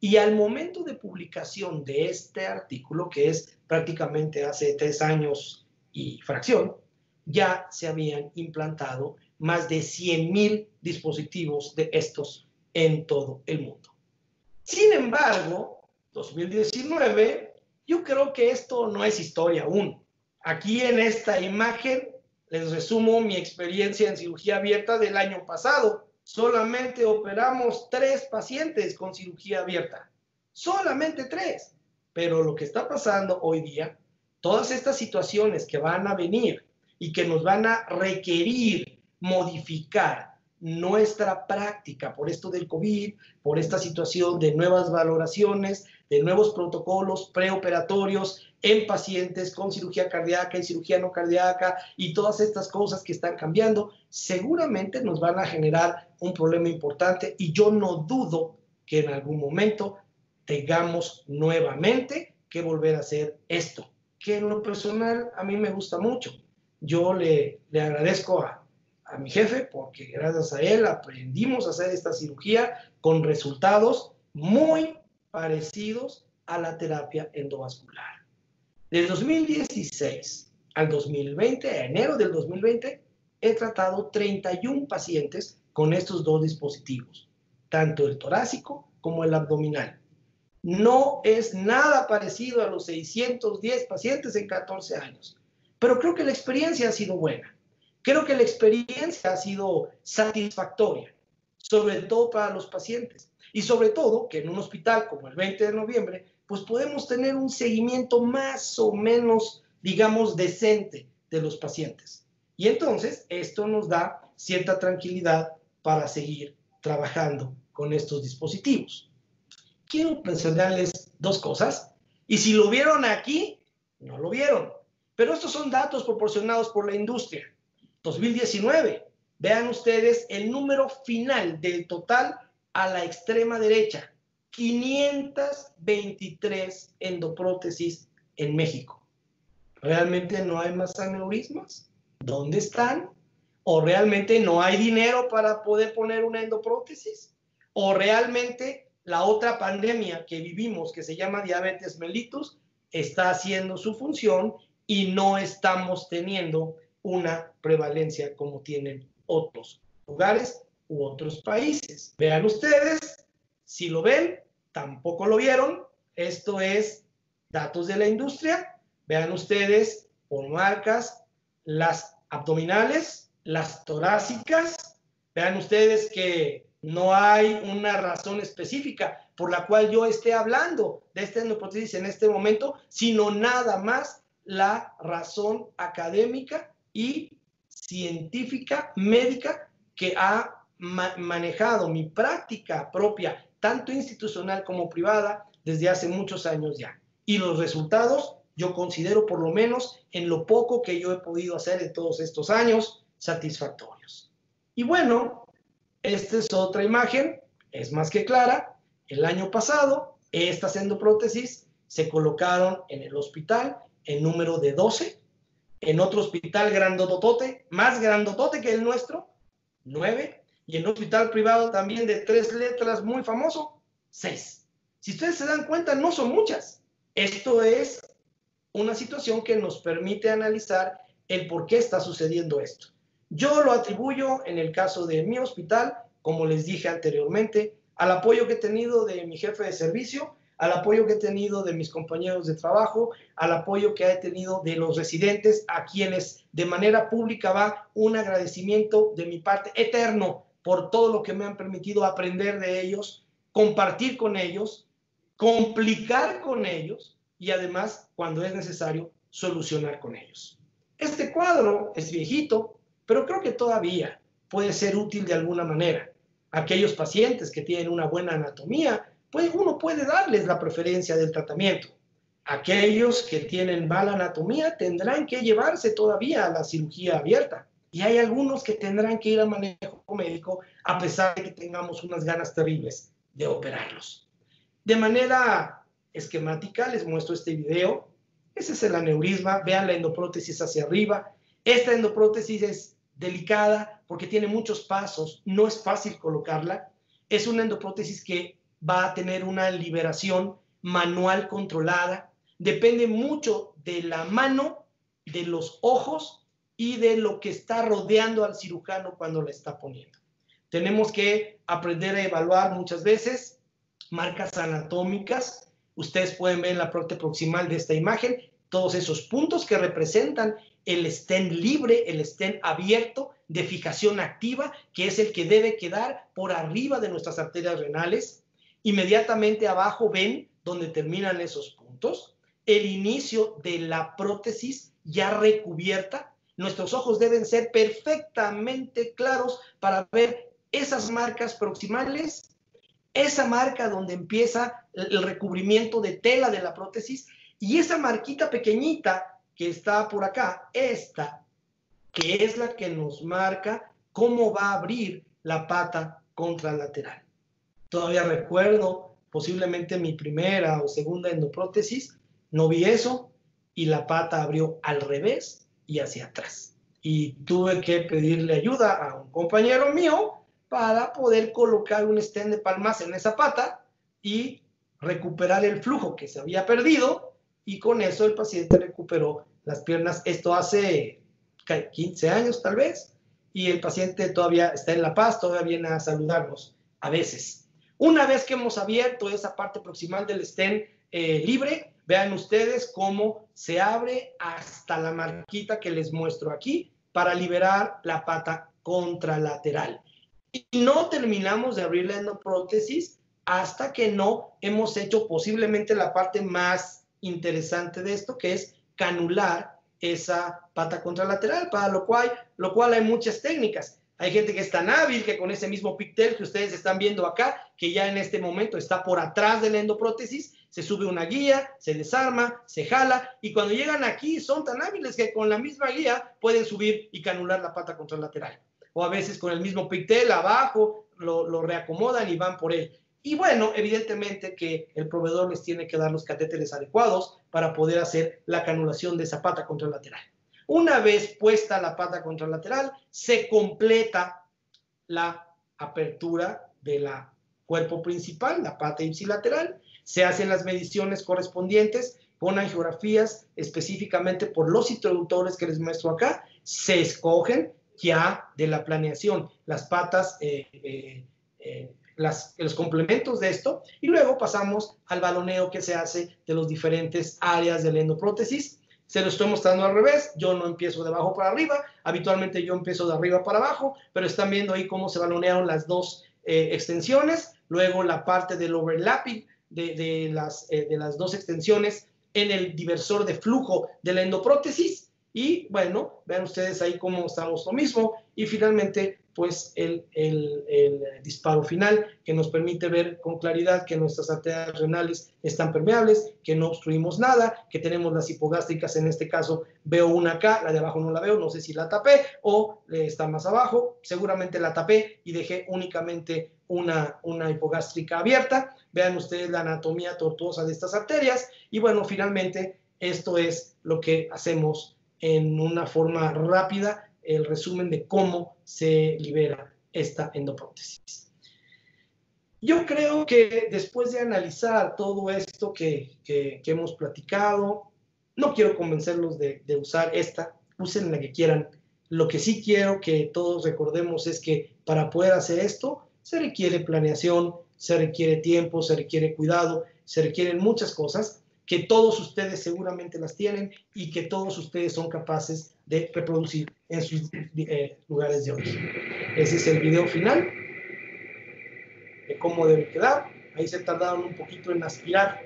Y al momento de publicación de este artículo, que es prácticamente hace 3 años y fracción, ya se habían implantado más de 100,000 dispositivos de estos en todo el mundo. Sin embargo, 2019, yo creo que esto no es historia aún. Aquí en esta imagen les resumo mi experiencia en cirugía abierta del año pasado. Solamente operamos 3 pacientes con cirugía abierta. Solamente 3. Pero lo que está pasando hoy día, todas estas situaciones que van a venir y que nos van a requerir modificar nuestra práctica por esto del COVID, por esta situación de nuevas valoraciones, de nuevos protocolos preoperatorios en pacientes con cirugía cardíaca y cirugía no cardíaca y todas estas cosas que están cambiando, seguramente nos van a generar un problema importante y yo no dudo que en algún momento tengamos nuevamente que volver a hacer esto, que en lo personal a mí me gusta mucho. Yo le agradezco a mi jefe porque gracias a él aprendimos a hacer esta cirugía con resultados muy parecidos a la terapia endovascular. Del 2016 al 2020, a enero del 2020, he tratado 31 pacientes con estos 2 dispositivos, tanto el torácico como el abdominal. No es nada parecido a los 610 pacientes en 14 años, pero creo que la experiencia ha sido buena. Creo que la experiencia ha sido satisfactoria, sobre todo para los pacientes. Y sobre todo que en un hospital como el 20 de noviembre, pues podemos tener un seguimiento más o menos, digamos, decente de los pacientes. Y entonces esto nos da cierta tranquilidad para seguir trabajando con estos dispositivos. Quiero mencionarles 2 cosas. Y si lo vieron aquí, no lo vieron. Pero estos son datos proporcionados por la industria. 2019, vean ustedes el número final del total a la extrema derecha, 523 endoprótesis en México. ¿Realmente no hay más aneurismas? ¿Dónde están? ¿O realmente no hay dinero para poder poner una endoprótesis? ¿O realmente la otra pandemia que vivimos, que se llama diabetes mellitus, está haciendo su función y no estamos teniendo una prevalencia como tienen otros lugares u otros países? Vean ustedes, si lo ven, tampoco lo vieron, esto es datos de la industria. Vean ustedes por marcas las abdominales, las torácicas. Vean ustedes que no hay una razón específica por la cual yo esté hablando de esta endoprótesis en este momento, sino nada más la razón académica y científica, médica, que ha manejado mi práctica propia, tanto institucional como privada, desde hace muchos años ya. Y los resultados, yo considero, por lo menos en lo poco que yo he podido hacer en todos estos años, satisfactorios. Y bueno, esta es otra imagen, es más que clara. El año pasado, estas endoprótesis se colocaron en el hospital en número de 12, en otro hospital grandotote, más grandotote que el nuestro, 9, y en un hospital privado también de 3 letras muy famoso, 6. Si ustedes se dan cuenta, no son muchas. Esto es una situación que nos permite analizar el por qué está sucediendo esto. Yo lo atribuyo, en el caso de mi hospital, como les dije anteriormente, al apoyo que he tenido de mi jefe de servicio, al apoyo que he tenido de mis compañeros de trabajo, al apoyo que he tenido de los residentes, a quienes de manera pública va un agradecimiento de mi parte eterno por todo lo que me han permitido aprender de ellos, compartir con ellos, complicar con ellos y además, cuando es necesario, solucionar con ellos. Este cuadro es viejito, pero creo que todavía puede ser útil de alguna manera. Aquellos pacientes que tienen una buena anatomía, pues uno puede darles la preferencia del tratamiento. Aquellos que tienen mala anatomía tendrán que llevarse todavía a la cirugía abierta. Y hay algunos que tendrán que ir a manejo médico a pesar de que tengamos unas ganas terribles de operarlos. De manera esquemática les muestro este video. Ese es el aneurisma. Vean la endoprótesis hacia arriba. Esta endoprótesis es delicada porque tiene muchos pasos, no es fácil colocarla. Es una endoprótesis que va a tener una liberación manual controlada. Depende mucho de la mano, de los ojos y de lo que está rodeando al cirujano cuando la está poniendo. Tenemos que aprender a evaluar muchas veces marcas anatómicas. Ustedes pueden ver en la parte proximal de esta imagen todos esos puntos que representan el stent libre, el stent abierto de fijación activa, que es el que debe quedar por arriba de nuestras arterias renales. Inmediatamente abajo ven donde terminan esos puntos, el inicio de la prótesis ya recubierta. Nuestros ojos deben ser perfectamente claros para ver esas marcas proximales, esa marca donde empieza el recubrimiento de tela de la prótesis y esa marquita pequeñita que está por acá, esta, que es la que nos marca cómo va a abrir la pata contralateral. Todavía recuerdo posiblemente mi primera o segunda endoprótesis, no vi eso y la pata abrió al revés y hacia atrás. Y tuve que pedirle ayuda a un compañero mío para poder colocar un stent de palmas en esa pata y recuperar el flujo que se había perdido, y con eso el paciente recuperó las piernas. Esto hace 15 años tal vez, y el paciente todavía está en La Paz, todavía viene a saludarnos a veces. Una vez que hemos abierto esa parte proximal del stent libre, vean ustedes cómo se abre hasta la marquita que les muestro aquí para liberar la pata contralateral. Y no terminamos de abrir la endoprótesis hasta que no hemos hecho posiblemente la parte más interesante de esto, que es canular esa pata contralateral, para lo cual hay muchas técnicas. Hay gente que es tan hábil que con ese mismo pigtail que ustedes están viendo acá, que ya en este momento está por atrás de la endoprótesis, se sube una guía, se desarma, se jala, y cuando llegan aquí son tan hábiles que con la misma guía pueden subir y canular la pata contralateral. O a veces con el mismo pigtail abajo lo reacomodan y van por él. Y bueno, evidentemente que el proveedor les tiene que dar los catéteres adecuados para poder hacer la canulación de esa pata contralateral. Una vez puesta la pata contralateral, se completa la apertura del cuerpo principal, la pata ipsilateral, se hacen las mediciones correspondientes con angiografías específicamente por los introductores que les muestro acá, se escogen ya de la planeación las patas, los complementos de esto, y luego pasamos al baloneo que se hace de los diferentes áreas de la endoprótesis. Se lo estoy mostrando al revés, yo no empiezo de abajo para arriba, habitualmente yo empiezo de arriba para abajo, pero están viendo ahí cómo se balonearon las dos extensiones, luego la parte del overlapping de las dos extensiones en el diversor de flujo de la endoprótesis, y bueno, vean ustedes ahí cómo estamos lo mismo, y finalmente pues el disparo final que nos permite ver con claridad que nuestras arterias renales están permeables, que no obstruimos nada, que tenemos las hipogástricas. En este caso veo una acá, la de abajo no la veo, no sé si la tapé o está más abajo, seguramente la tapé y dejé únicamente una hipogástrica abierta. Vean ustedes la anatomía tortuosa de estas arterias, y bueno, finalmente esto es lo que hacemos en una forma rápida, el resumen de cómo se libera esta endoprótesis. Yo creo que después de analizar todo esto que hemos platicado, no quiero convencerlos de usar esta, usen la que quieran. Lo que sí quiero que todos recordemos es que para poder hacer esto se requiere planeación, se requiere tiempo, se requiere cuidado, se requieren muchas cosas que todos ustedes seguramente las tienen y que todos ustedes son capaces de reproducir en sus lugares de origen. Ese es el video final de cómo debe quedar. Ahí se tardaron un poquito en aspirar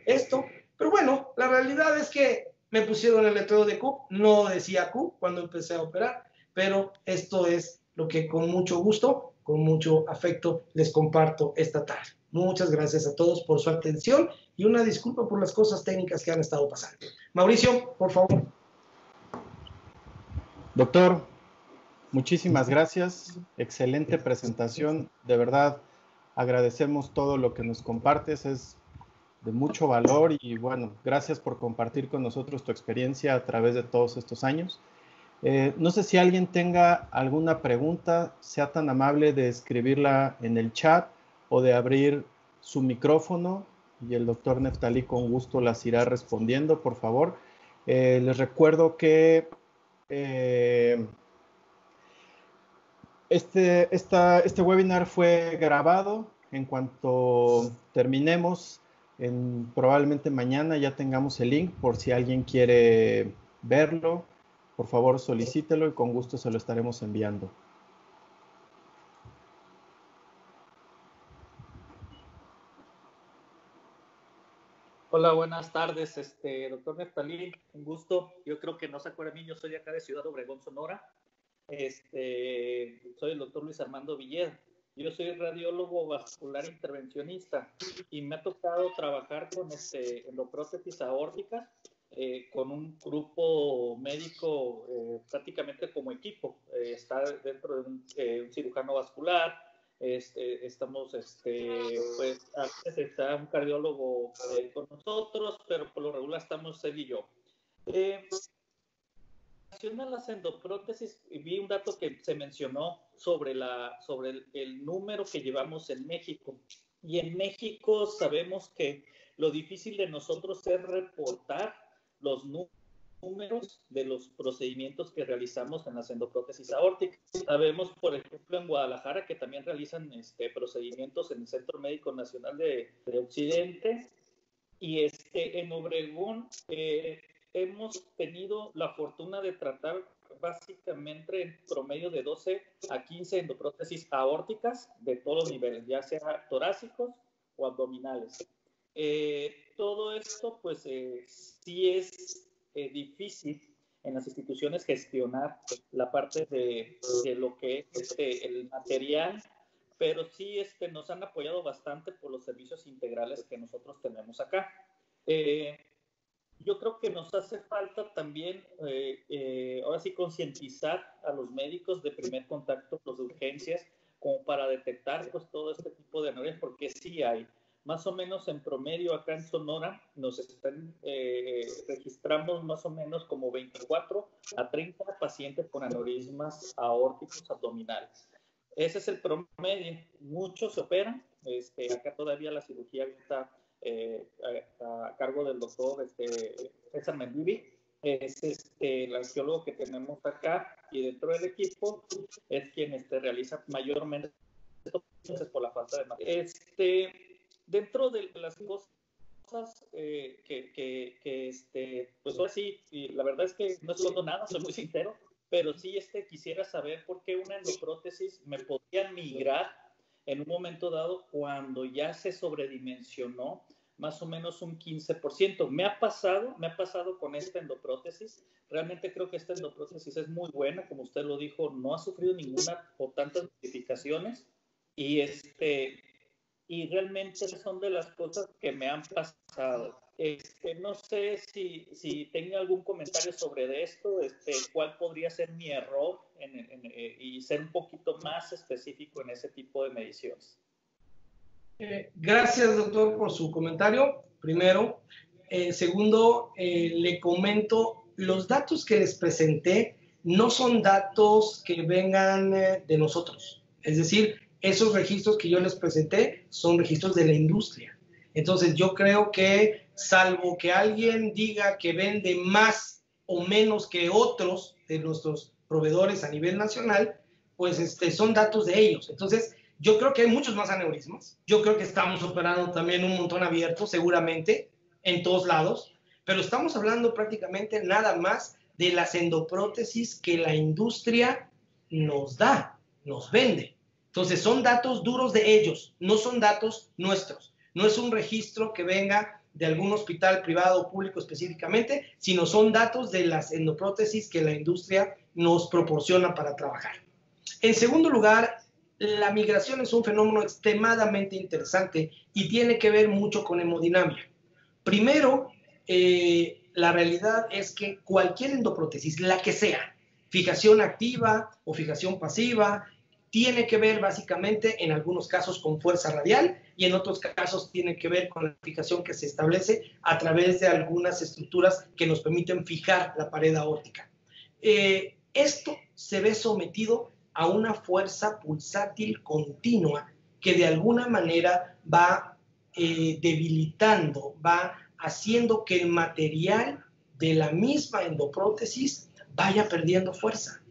esto, pero bueno, la realidad es que me pusieron el letrero de Q, no decía Q cuando empecé a operar, pero esto es lo que con mucho gusto, con mucho afecto les comparto esta tarde. Muchas gracias a todos por su atención y una disculpa por las cosas técnicas que han estado pasando. Mauricio, por favor. Doctor, muchísimas gracias. Excelente presentación. De verdad, agradecemos todo lo que nos compartes. Es de mucho valor y bueno, gracias por compartir con nosotros tu experiencia a través de todos estos años. No sé si alguien tenga alguna pregunta, sea tan amable de escribirla en el chat o de abrir su micrófono y el doctor Neftalí con gusto las irá respondiendo, por favor. Les recuerdo que este webinar fue grabado. En cuanto terminemos, probablemente mañana ya tengamos el link por si alguien quiere verlo. Por favor, solicítelo y con gusto se lo estaremos enviando. Hola, buenas tardes, doctor Neftalí, un gusto. Yo creo que no se acuerda de mí, yo soy de acá de Ciudad Obregón, Sonora. Soy el doctor Luis Armando Villeda. Yo soy radiólogo vascular intervencionista y me ha tocado trabajar con endoprótesis aórticas con un grupo médico prácticamente como equipo. Está dentro de un cirujano vascular. Estamos, pues, a veces está un cardiólogo con nosotros, pero por lo regular estamos él y yo. A las endoprótesis, vi un dato que se mencionó sobre el número que llevamos en México. Y en México sabemos que lo difícil de nosotros es reportar los números de los procedimientos que realizamos en las endoprótesis aórticas. Sabemos, por ejemplo, en Guadalajara que también realizan procedimientos en el Centro Médico Nacional de Occidente, y en Obregón hemos tenido la fortuna de tratar básicamente en promedio de 12 a 15 endoprótesis aórticas de todos los niveles, ya sea torácicos o abdominales. Todo esto, pues, sí es difícil en las instituciones gestionar la parte de lo que es el material, pero sí nos han apoyado bastante por los servicios integrales que nosotros tenemos acá. Yo creo que nos hace falta también, ahora sí, concientizar a los médicos de primer contacto, los de urgencias, como para detectar pues todo este tipo de aneurismas, porque sí hay. Más o menos en promedio acá en Sonora registramos más o menos como 24 a 30 pacientes con aneurismas aórticos abdominales. Ese es el promedio. Muchos se operan. Acá todavía la cirugía está a cargo del doctor César Mendivi. Es el arqueólogo que tenemos acá, y dentro del equipo es quien realiza mayormente esto, por la falta de material. Dentro de las cosas pues ahora sí, y la verdad es que no escondo nada, soy muy sincero, pero sí quisiera saber por qué una endoprótesis me podría migrar en un momento dado cuando ya se sobredimensionó más o menos un 15%. Me ha pasado con esta endoprótesis. Realmente creo que esta endoprótesis es muy buena, como usted lo dijo, no ha sufrido ninguna o tantas modificaciones, y realmente son de las cosas que me han pasado. No sé si tenga algún comentario sobre esto, cuál podría ser mi error y ser un poquito más específico en ese tipo de mediciones. Gracias, doctor, por su comentario, primero. Segundo, le comento, los datos que les presenté no son datos que vengan de nosotros. Es decir, esos registros que yo les presenté son registros de la industria. Entonces, yo creo que, salvo que alguien diga que vende más o menos que otros de nuestros proveedores a nivel nacional, pues son datos de ellos. Entonces, yo creo que hay muchos más aneurismas. Yo creo que estamos operando también un montón abierto, seguramente, en todos lados, pero estamos hablando prácticamente nada más de las endoprótesis que la industria nos da, nos vende. Entonces, son datos duros de ellos, no son datos nuestros. No es un registro que venga de algún hospital privado o público específicamente, sino son datos de las endoprótesis que la industria nos proporciona para trabajar. En segundo lugar, la migración es un fenómeno extremadamente interesante y tiene que ver mucho con hemodinamia. Primero, la realidad es que cualquier endoprótesis, la que sea, fijación activa o fijación pasiva, tiene que ver básicamente en algunos casos con fuerza radial y en otros casos tiene que ver con la fijación que se establece a través de algunas estructuras que nos permiten fijar la pared aórtica. esto se ve sometido a una fuerza pulsátil continua que de alguna manera va debilitando, va haciendo que el material de la misma endoprótesis vaya perdiendo fuerza.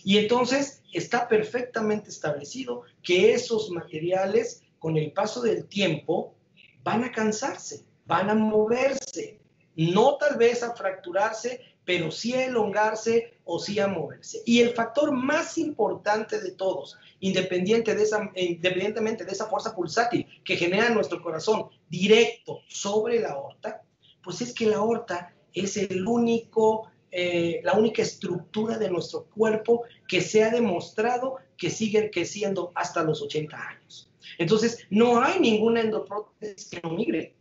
Y entonces está perfectamente establecido que esos materiales, con el paso del tiempo, van a cansarse, van a moverse, no tal vez a fracturarse, pero sí a elongarse o sí a moverse. Y el factor más importante de todos, independientemente de esa fuerza pulsátil que genera nuestro corazón directo sobre la aorta, pues es que la aorta es la única estructura de nuestro cuerpo que se ha demostrado que sigue creciendo hasta los 80 años. Entonces, no hay ninguna endoprótesis que no migre.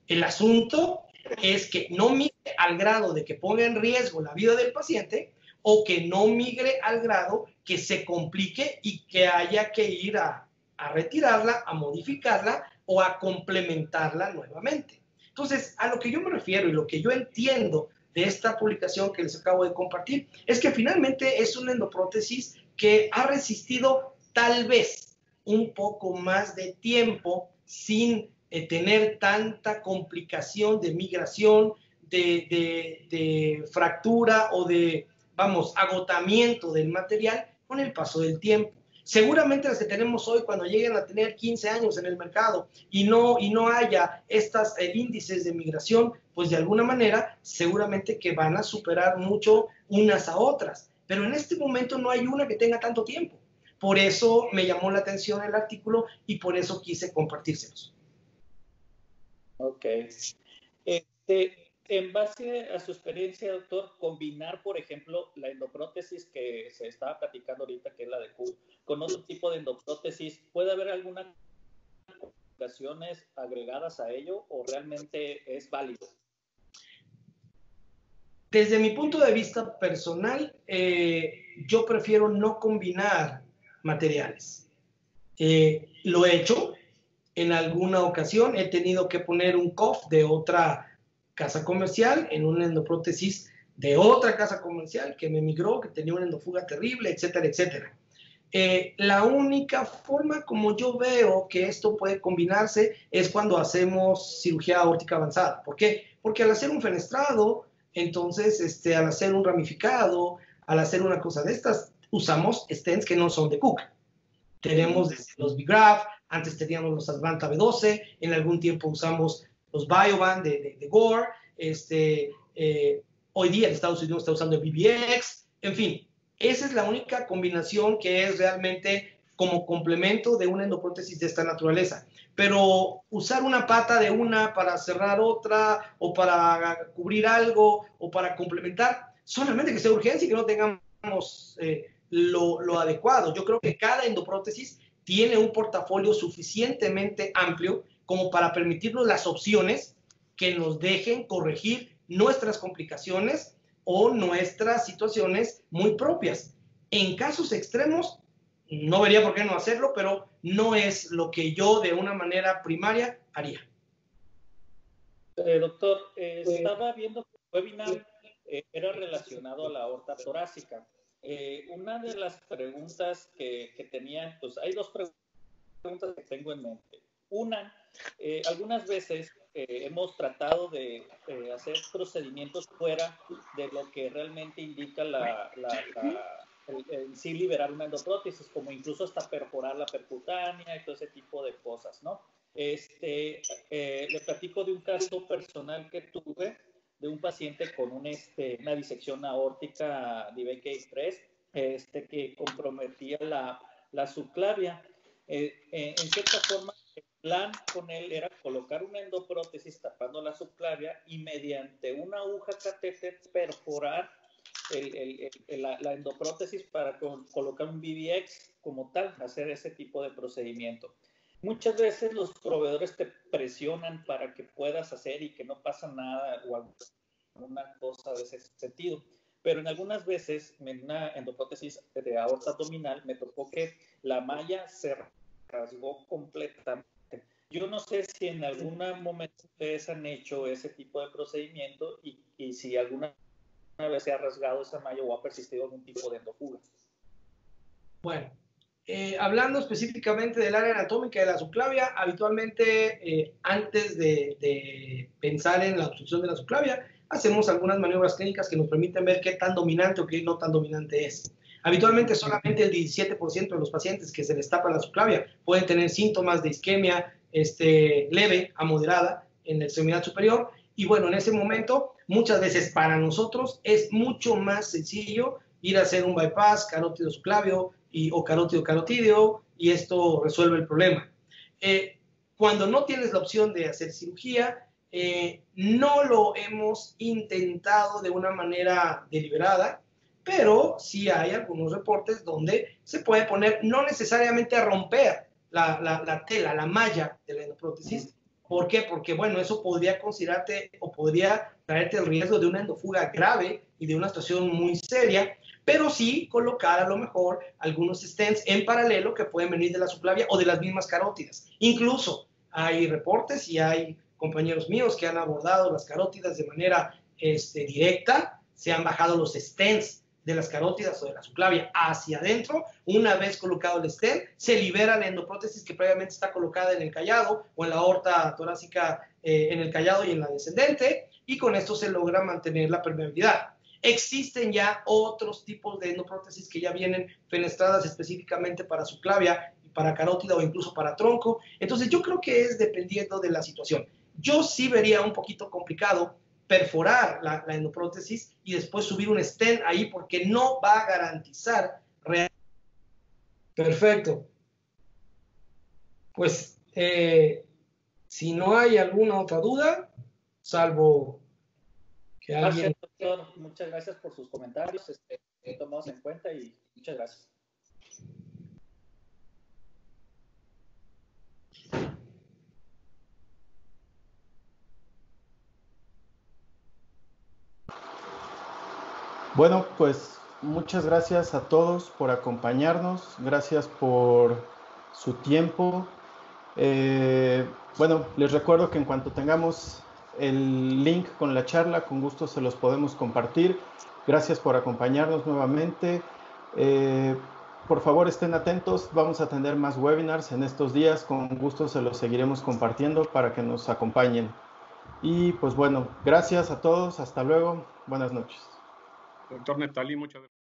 El asunto es que no migre al grado de que ponga en riesgo la vida del paciente o que no migre al grado que se complique y que haya que ir a retirarla, a modificarla o a complementarla nuevamente. Entonces, a lo que yo me refiero y lo que yo entiendo de esta publicación que les acabo de compartir es que finalmente es una endoprótesis que ha resistido tal vez un poco más de tiempo sin tener tanta complicación de migración, de fractura o de, vamos, agotamiento del material con el paso del tiempo. Seguramente las que tenemos hoy, cuando lleguen a tener 15 años en el mercado y no haya estos índices de migración, pues de alguna manera seguramente que van a superar mucho unas a otras. Pero en este momento no hay una que tenga tanto tiempo. Por eso me llamó la atención el artículo y por eso quise compartírselos. Ok. En base a su experiencia, doctor, combinar, por ejemplo, la endoprótesis que se estaba platicando ahorita, que es la de Q, con otro tipo de endoprótesis, ¿puede haber algunas complicaciones agregadas a ello o realmente es válido? Desde mi punto de vista personal, yo prefiero no combinar materiales. Lo he hecho en alguna ocasión, he tenido que poner un COF de otra casa comercial en una endoprótesis de otra casa comercial que me migró, que tenía una endofuga terrible, etcétera, etcétera. La única forma como yo veo que esto puede combinarse es cuando hacemos cirugía aórtica avanzada. ¿Por qué? Porque al hacer un fenestrado, entonces al hacer un ramificado, al hacer una cosa de estas, usamos stents que no son de Cook. Tenemos desde los B-Graph, antes teníamos los Advanta B12, en algún tiempo usamos los Bioban de Gore, hoy día en Estados Unidos está usando el BBX, en fin, esa es la única combinación que es realmente como complemento de una endoprótesis de esta naturaleza. Pero usar una pata de una para cerrar otra, o para cubrir algo, o para complementar, solamente que sea urgencia y que no tengamos lo adecuado. Yo creo que cada endoprótesis tiene un portafolio suficientemente amplio como para permitirnos las opciones que nos dejen corregir nuestras complicaciones o nuestras situaciones muy propias. En casos extremos, no vería por qué no hacerlo, pero no es lo que yo de una manera primaria haría. Doctor, estaba viendo que el webinar era relacionado a la aorta torácica. Una de las preguntas que tenían, pues hay dos preguntas que tengo en mente. Una, algunas veces hemos tratado de hacer procedimientos fuera de lo que realmente indica el sí liberar una endoprótesis, como incluso hasta perforar la percutánea y todo ese tipo de cosas, ¿no? Le platico de un caso personal que tuve de un paciente con una disección aórtica nivel K3, que comprometía la subclavia. En cierta forma, el plan con él era colocar una endoprótesis tapando la subclavia y mediante una aguja catéter perforar la endoprótesis para colocar un BBX como tal, hacer ese tipo de procedimiento. Muchas veces los proveedores te presionan para que puedas hacer y que no pasa nada o alguna cosa de ese sentido. Pero en algunas veces, en una endoprótesis de aorta abdominal, me tocó que la malla se rasgó completamente. Yo no sé si en algún momento ustedes han hecho ese tipo de procedimiento y si alguna vez se ha rasgado esa malla o ha persistido algún tipo de endofuga. Bueno, hablando específicamente del área anatómica de la subclavia, habitualmente antes de pensar en la obstrucción de la subclavia, hacemos algunas maniobras clínicas que nos permiten ver qué tan dominante o qué no tan dominante es. Habitualmente solamente el 17% de los pacientes que se les tapa la subclavia pueden tener síntomas de isquemia leve a moderada en la extremidad superior. Y bueno, en ese momento, muchas veces para nosotros es mucho más sencillo ir a hacer un bypass carótido subclavio o carótido carotídeo, y esto resuelve el problema. Cuando no tienes la opción de hacer cirugía, no lo hemos intentado de una manera deliberada, pero sí hay algunos reportes donde se puede poner, no necesariamente a romper la tela, la malla de la endoprótesis. ¿Por qué? Porque, bueno, eso podría considerarte o podría traerte el riesgo de una endofuga grave y de una situación muy seria, pero sí colocar a lo mejor algunos stents en paralelo que pueden venir de la subclavia o de las mismas carótidas. Incluso hay reportes y hay compañeros míos que han abordado las carótidas de manera directa, se han bajado los stents de las carótidas o de la subclavia hacia adentro. Una vez colocado el stent, se libera la endoprótesis que previamente está colocada en el callado o en la aorta torácica, en el callado y en la descendente, y con esto se logra mantener la permeabilidad. Existen ya otros tipos de endoprótesis que ya vienen fenestradas específicamente para subclavia y para carótida o incluso para tronco. Entonces yo creo que es dependiendo de la situación. Yo sí vería un poquito complicado perforar la endoprótesis y después subir un stent ahí, porque no va a garantizar realmente. Perfecto. Pues si no hay alguna otra duda, salvo que alguien... Gracias, doctor. Muchas gracias por sus comentarios. Tomamos en cuenta y muchas gracias. Bueno, pues muchas gracias a todos por acompañarnos, gracias por su tiempo. Bueno, les recuerdo que en cuanto tengamos el link con la charla, con gusto se los podemos compartir. Gracias por acompañarnos nuevamente. Por favor, estén atentos, vamos a tener más webinars en estos días, con gusto se los seguiremos compartiendo para que nos acompañen. Y pues bueno, gracias a todos, hasta luego, buenas noches. Doctor Neftalí, muchas gracias.